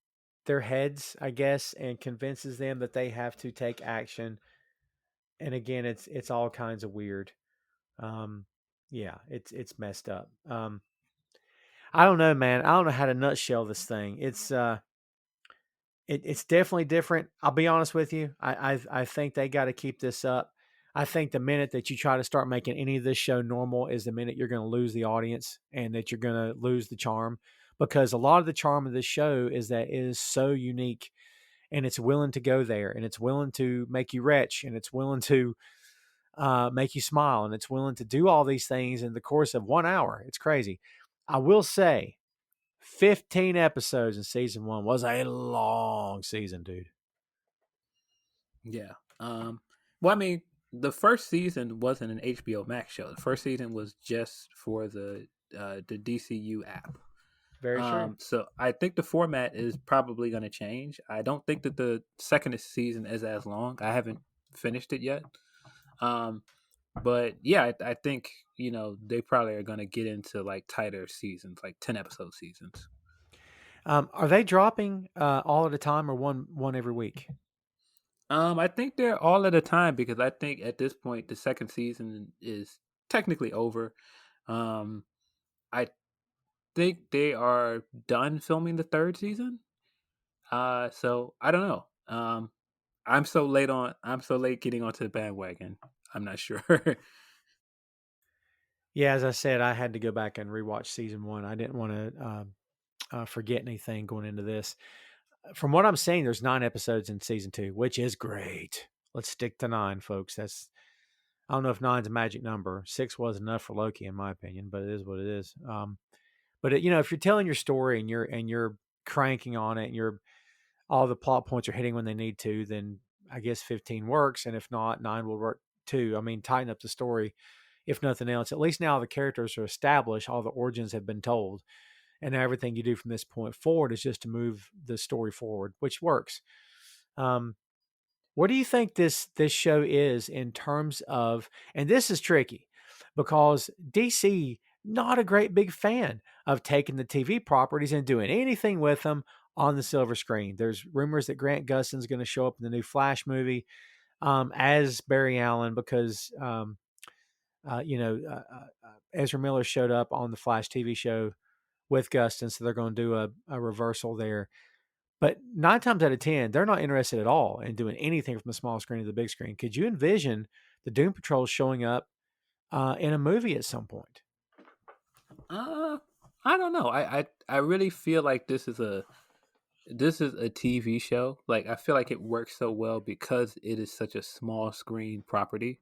their heads, I guess, and convinces them that they have to take action. And again, it's all kinds of weird. Um, yeah, it's messed up. I don't know, man. I don't know how to nutshell this thing. It's definitely different. I'll be honest with you. I think they got to keep this up. I think the minute that you try to start making any of this show normal is the minute you're going to lose the audience and that you're going to lose the charm, because a lot of the charm of this show is that it is so unique and it's willing to go there and it's willing to make you retch and it's willing to make you smile and it's willing to do all these things in the course of 1 hour. It's crazy. I will say 15 episodes in season one was a long season, dude. Yeah. Well, I mean, the first season wasn't an HBO Max show. The first season was just for the DCU app. Very true. So I think the format is probably going to change. I don't think that the second season is as long. I haven't finished it yet. Um, but yeah, I think they probably are going to get into like tighter seasons, like 10 episode seasons. Are they dropping all at a time or one every week? I think they're all at a time because I think at this point the second season is technically over. Um, I think they are done filming the third season. So I don't know. I'm so late getting onto the bandwagon. I'm not sure. Yeah, as I said, I had to go back and rewatch season one. I didn't want to forget anything going into this. From what I'm seeing, there's 9 episodes in season two, which is great. Let's stick to 9, folks. I don't know if nine's a magic number. 6 was enough for Loki, in my opinion, but it is what it is. But if you're telling your story and you're cranking on it, and you're all the plot points are hitting when they need to, then I guess 15 works, and if not, 9 will work too. I mean, tighten up the story, if nothing else. At least now the characters are established, all the origins have been told, and everything you do from this point forward is just to move the story forward, which works. Um, what do you think this show is in terms of? And this is tricky because DC not a great big fan of taking the TV properties and doing anything with them on the silver screen. There's rumors that Grant Gustin's going to show up in the new Flash movie as Barry Allen because Ezra Miller showed up on the Flash TV show with Gustin, so they're going to do a reversal there. But 9 times out of 10, they're not interested at all in doing anything from the small screen to the big screen. Could you envision the Doom Patrol showing up in a movie at some point? uh, I don't know. I really feel like this is a TV show. Like I feel like it works so well because it is such a small screen property.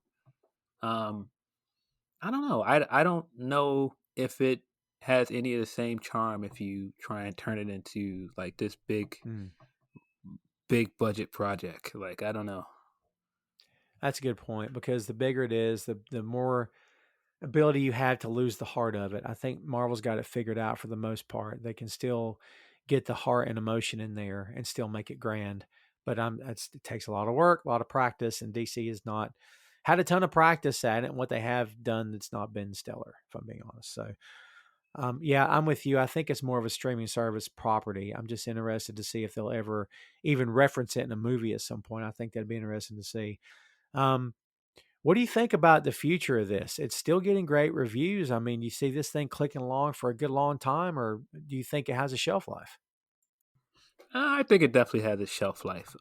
Um, I don't know. I don't know if it has any of the same charm if you try and turn it into like this Hmm. big budget project. Like I don't know. That's a good point because the bigger it is, the more ability you have to lose the heart of it. I think Marvel's got it figured out for the most part. They can still get the heart and emotion in there and still make it grand. But it takes a lot of work, a lot of practice, and DC has not had a ton of practice at it. And what they have done, that's not been stellar, if I'm being honest. So, yeah, I'm with you. I think it's more of a streaming service property. I'm just interested to see if they'll ever even reference it in a movie at some point. I think that'd be interesting to see. Um, what do you think about the future of this? It's still getting great reviews. I mean, you see this thing clicking along for a good long time, or do you think it has a shelf life? I think it definitely has a shelf life.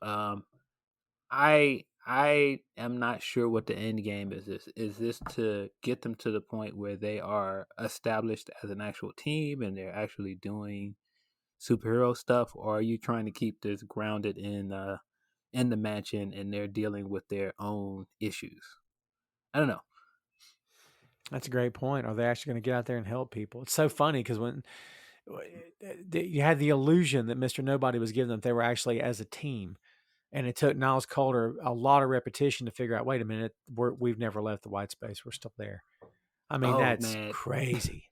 I am not sure what the end game is. Is this to get them to the point where they are established as an actual team and they're actually doing superhero stuff, or are you trying to keep this grounded in the mansion and they're dealing with their own issues? I don't know. That's a great point. Are they actually going to get out there and help people? It's so funny because when you had the illusion that Mr. Nobody was giving them, they were actually as a team. And it took Niles Calder a lot of repetition to figure out, wait a minute, we've never left the white space. We're still there. I mean, Oh that's man, crazy.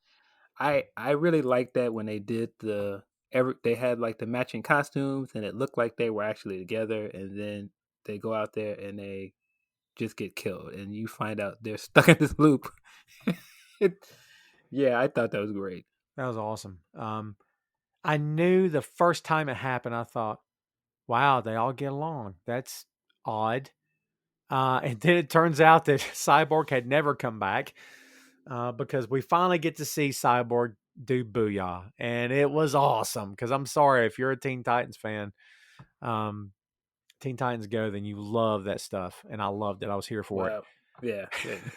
I really liked that when they did they had like the matching costumes and it looked like they were actually together, and then they go out there and they just get killed and you find out they're stuck in this loop. it, yeah, I thought that was great. That was awesome. I knew the first time it happened, I thought, wow, they all get along. That's odd. And then it turns out that Cyborg had never come back because we finally get to see Cyborg do Booyah. And it was awesome because I'm sorry, if you're a Teen Titans fan, um, Teen Titans Go, then you love that stuff. And I loved it. I was here for it. Well, yeah,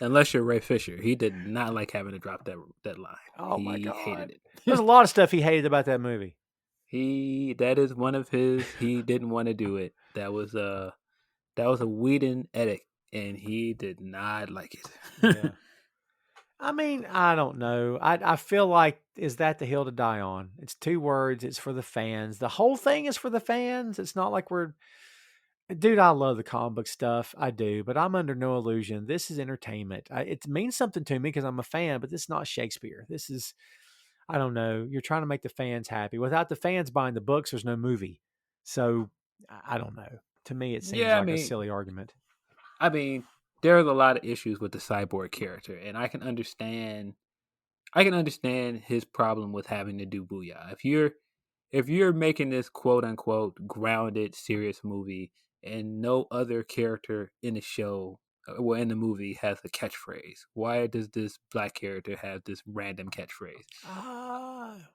unless you're Ray Fisher, he did not like having to drop that line. Oh my He hated God. it. There's a lot of stuff he hated about that movie. That is one of his. He didn't want to do it. That was a Whedon edit, and he did not like it. Yeah. I mean, I don't know. I feel like, is that the hill to die on? It's 2 words. It's for the fans. The whole thing is for the fans. It's not like dude, I love the comic book stuff. I do, but I'm under no illusion. This is entertainment. It means something to me because I'm a fan, but this is not Shakespeare. This is, I don't know. You're trying to make the fans happy. Without the fans buying the books, there's no movie. So I don't know. To me, it seems Yeah, like a silly argument. I mean, there's a lot of issues with the cyborg character, and I can understand. I can understand his problem with having to do Booyah. If you're making this quote unquote grounded, serious movie, and no other character in the show or in the movie has a catchphrase, why does this black character have this random catchphrase?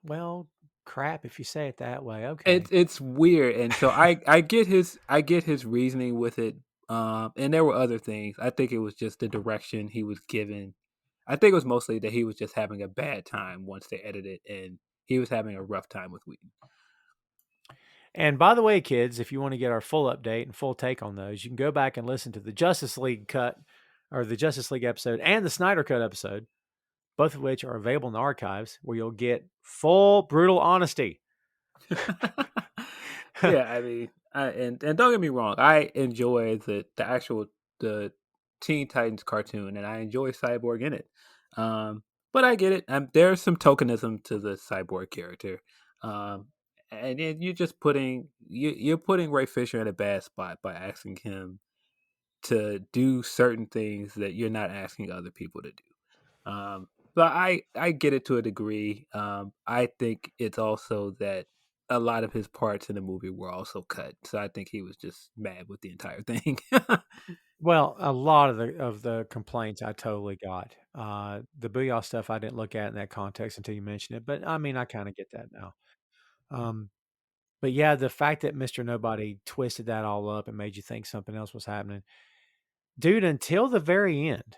Well, crap, if you say it that way. Okay. It's weird, and so I get his reasoning with it. And there were other things. I think it was just the direction he was given. I think it was mostly that he was just having a bad time once they edited, and he was having a rough time with Whedon. And by the way, kids, if you want to get our full update and full take on those, you can go back and listen to the Justice League cut or the Justice League episode and the Snyder Cut episode, both of which are available in the archives where you'll get full brutal honesty. Yeah, I mean, and don't get me wrong, I enjoy the Teen Titans cartoon, and I enjoy Cyborg in it. But I get it. There's some tokenism to the Cyborg character, and then you're putting Ray Fisher in a bad spot by asking him to do certain things that you're not asking other people to do. But I get it to a degree. I think it's also that a lot of his parts in the movie were also cut, so I think he was just mad with the entire thing. Well, a lot of the complaints I totally got. The Booyah stuff I didn't look at in that context until you mentioned it, but I mean, I kind of get that now. Um, but yeah, the fact that Mr. Nobody twisted that all up and made you think something else was happening, dude, until the very end,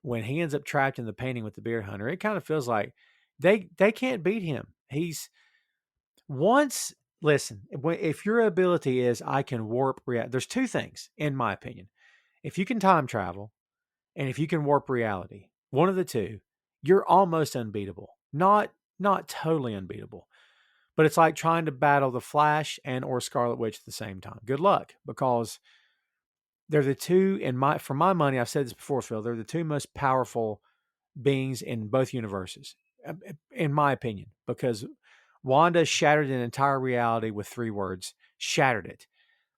when he ends up trapped in the painting with the beard hunter, it kind of feels like they can't beat him. He's once listen, if your ability is I can warp reality, there's 2 things in my opinion. If you can time travel and if you can warp reality, one of the 2, you're almost unbeatable. Not totally unbeatable. But it's like trying to battle the Flash and or Scarlet Witch at the same time. Good luck, because they're the 2 for my money, I've said this before, Phil, they're the 2 most powerful beings in both universes, in my opinion, because Wanda shattered an entire reality with 3 words, shattered it.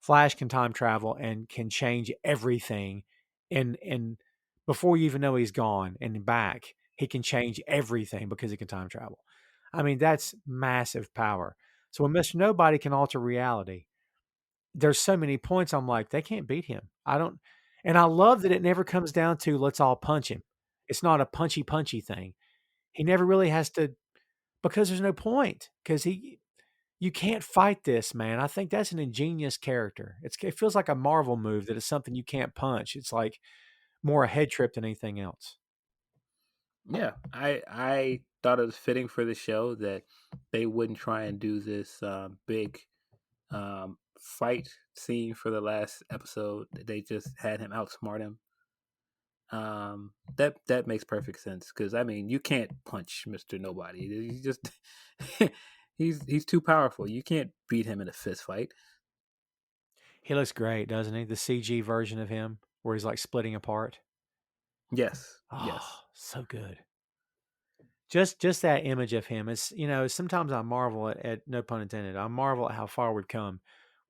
Flash can time travel and can change everything, and before you even know he's gone and back, he can change everything because he can time travel. I mean, that's massive power. So when Mr. Nobody can alter reality, there's so many points I'm like, they can't beat him. I don't, and I love that it never comes down to let's all punch him. It's not a punchy thing. He never really has to, because there's no point, because you can't fight this, man. I think that's an ingenious character. It feels like a Marvel move that is something you can't punch. It's like more a head trip than anything else. Yeah, I thought it was fitting for the show that they wouldn't try and do this big fight scene for the last episode. They just had him outsmart him. That makes perfect sense because I mean you can't punch Mr. Nobody. He's just he's too powerful. You can't beat him in a fist fight. He looks great, doesn't he? The CG version of him where he's like splitting apart. Yes, Oh, yes. so good. Just that image of him is, sometimes I marvel at no pun intended. I marvel at how far we've come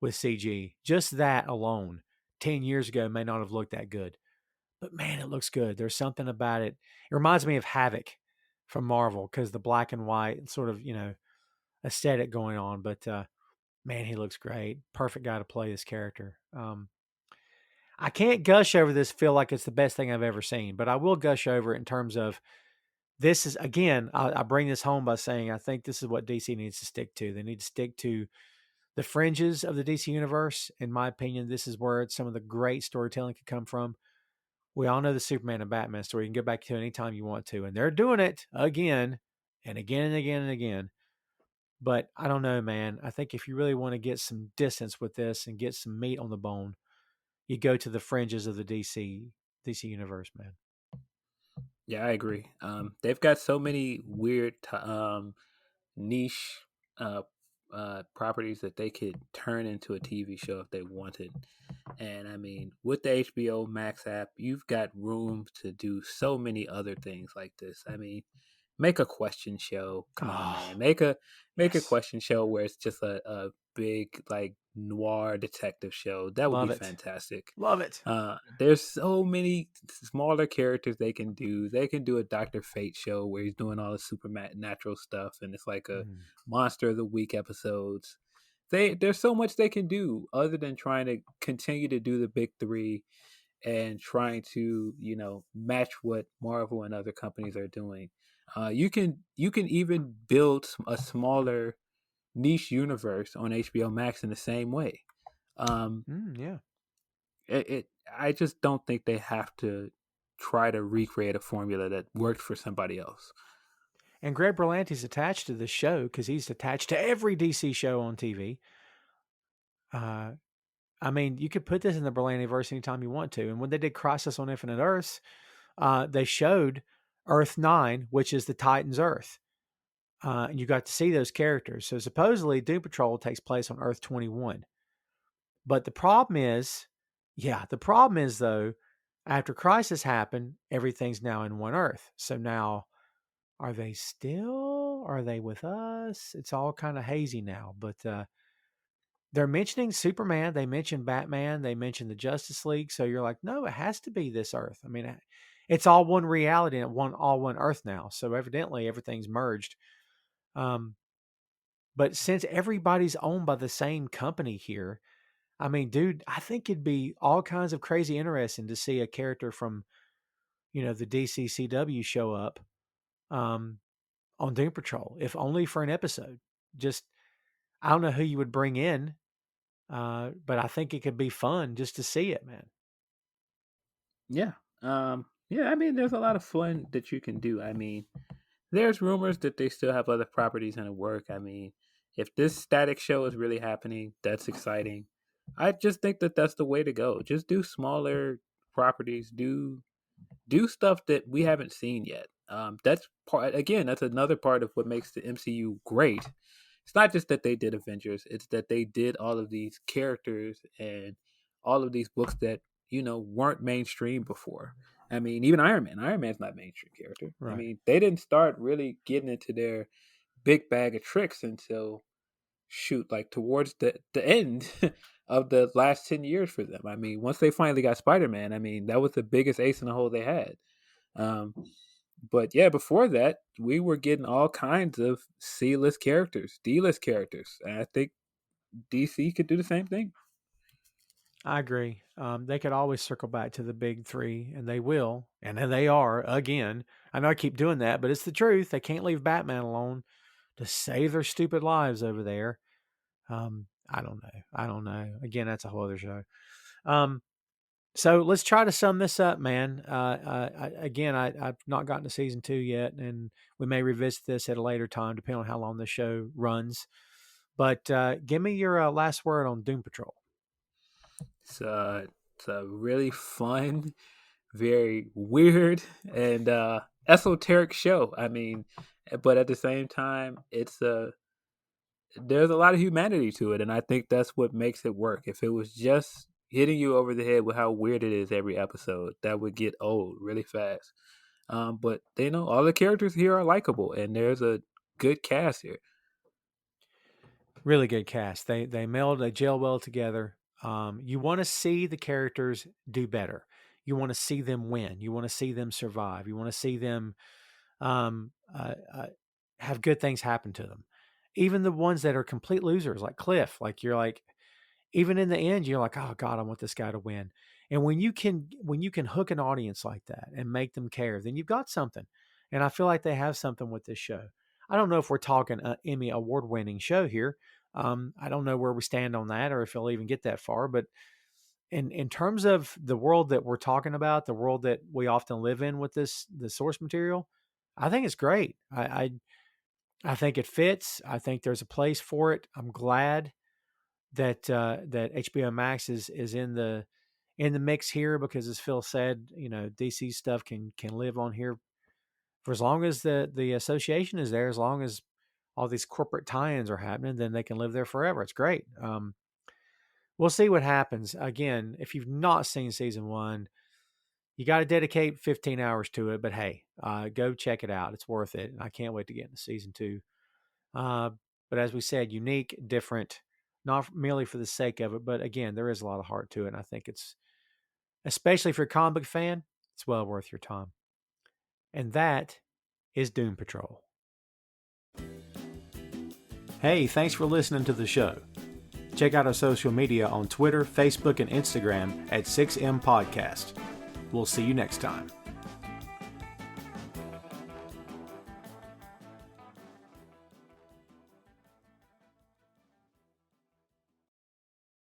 with CG. Just that alone, 10 years ago may not have looked that good. But man, it looks good. There's something about it. It reminds me of Havoc from Marvel because the black and white sort of, aesthetic going on. But man, he looks great. Perfect guy to play this character. I can't gush over this, feel like it's the best thing I've ever seen, but I will gush over it in terms of this is, again, I bring this home by saying I think this is what DC needs to stick to. They need to stick to the fringes of the DC universe. In my opinion, this is where some of the great storytelling could come from. We all know the Superman and Batman story. You can go back to anytime you want to, and they're doing it again and again and again and again. But I don't know, man. I think if you really want to get some distance with this and get some meat on the bone, you go to the fringes of the DC universe, man. Yeah, I agree. They've got so many weird niche uh, properties that they could turn into a TV show if they wanted. And I mean, with the HBO Max app, you've got room to do so many other things like this. I mean, make a question show. Come on, man. Oh, Make a yes. question show where it's just a big like noir detective show. That would be Love it. fantastic. Love it. There's so many smaller characters they can do. They can do a Doctor Fate show where he's doing all the supernatural stuff, and it's like a Mm. Monster of the Week episodes. There's so much they can do other than trying to continue to do the big three and trying to match what Marvel and other companies are doing. You can even build a smaller niche universe on HBO Max in the same way. Um, Yeah. I just don't think they have to try to recreate a formula that worked for somebody else. And Greg Berlanti's attached to the show because he's attached to every DC show on TV. I mean, you could put this in the Berlantiverse anytime you want to. And when they did Crisis on Infinite Earths, they showed Earth 9, which is the Titans' Earth. And you got to see those characters. So supposedly Doom Patrol takes place on Earth 21. But the problem is though, after Crisis happened, everything's now in one Earth. So now, are they still? Are they with us? It's all kind of hazy now. But they're mentioning Superman. They mentioned Batman. They mentioned the Justice League. So you're like, no, it has to be this Earth. I mean, it's all one reality and all one Earth now. So evidently everything's merged. Um, but since everybody's owned by the same company here, I mean, dude, I think it'd be all kinds of crazy interesting to see a character from, the DCCW show up um, on Doom Patrol, if only for an episode. Just, I don't know who you would bring in, but I think it could be fun just to see it, man. Yeah. Yeah, I mean there's a lot of fun that you can do. I mean, there's rumors that they still have other properties in the work. I mean, if this static show is really happening, that's exciting. I just think that that's the way to go. Just do smaller properties, do stuff that we haven't seen yet. That's part again. That's another part of what makes the MCU great. It's not just that they did Avengers; it's that they did all of these characters and all of these books that weren't mainstream before. I mean, even Iron Man. Iron Man's not a mainstream character. I Right. mean, they didn't start really getting into their big bag of tricks until shoot, like towards the end of the last 10 years for them. I mean, once they finally got Spider-Man, I mean, that was the biggest ace in the hole they had. Um, but yeah, before that, we were getting all kinds of C-list characters, D-list characters. And I think DC could do the same thing. I agree. They could always circle back to the big three, and they will. And then they are again. I know I keep doing that, but it's the truth. They can't leave Batman alone to save their stupid lives over there. I don't know. I don't know. Again, that's a whole other show. So let's try to sum this up, man. I've not gotten to season 2 yet, and we may revisit this at a later time, depending on how long the show runs. But give me your last word on Doom Patrol. It's a really fun, very weird, and esoteric show. I mean, but at the same time, there's a lot of humanity to it, and I think that's what makes it work. If it was just hitting you over the head with how weird it is every episode, that would get old really fast. But all the characters here are likable, and there's a good cast here. Really good cast. They gel well together. You want to see the characters do better. You want to see them win. You want to see them survive. You want to see them have good things happen to them. Even the ones that are complete losers, like Cliff, even in the end, you're like, oh God, I want this guy to win. And when you can hook an audience like that and make them care, then you've got something. And I feel like they have something with this show. I don't know if we're talking an Emmy award-winning show here. I don't know where we stand on that, or if it'll even get that far. But in terms of the world that we're talking about, the world that we often live in with the source material, I think it's great. I think it fits. I think there's a place for it. I'm glad that HBO Max is in the mix here, because, as Phil said, DC stuff can live on here for as long as the association is there. As long as all these corporate tie-ins are happening, then they can live there forever. It's great. We'll see what happens. Again, if you've not seen season 1, you got to dedicate 15 hours to it. But hey, go check it out. It's worth it. And I can't wait to get into season 2. But as we said, unique, different, not merely for the sake of it, but again, there is a lot of heart to it. And I think it's, especially if you're a comic book fan, it's well worth your time. And that is Doom Patrol. Hey, thanks for listening to the show. Check out our social media on Twitter, Facebook, and Instagram at 6M Podcast. We'll see you next time.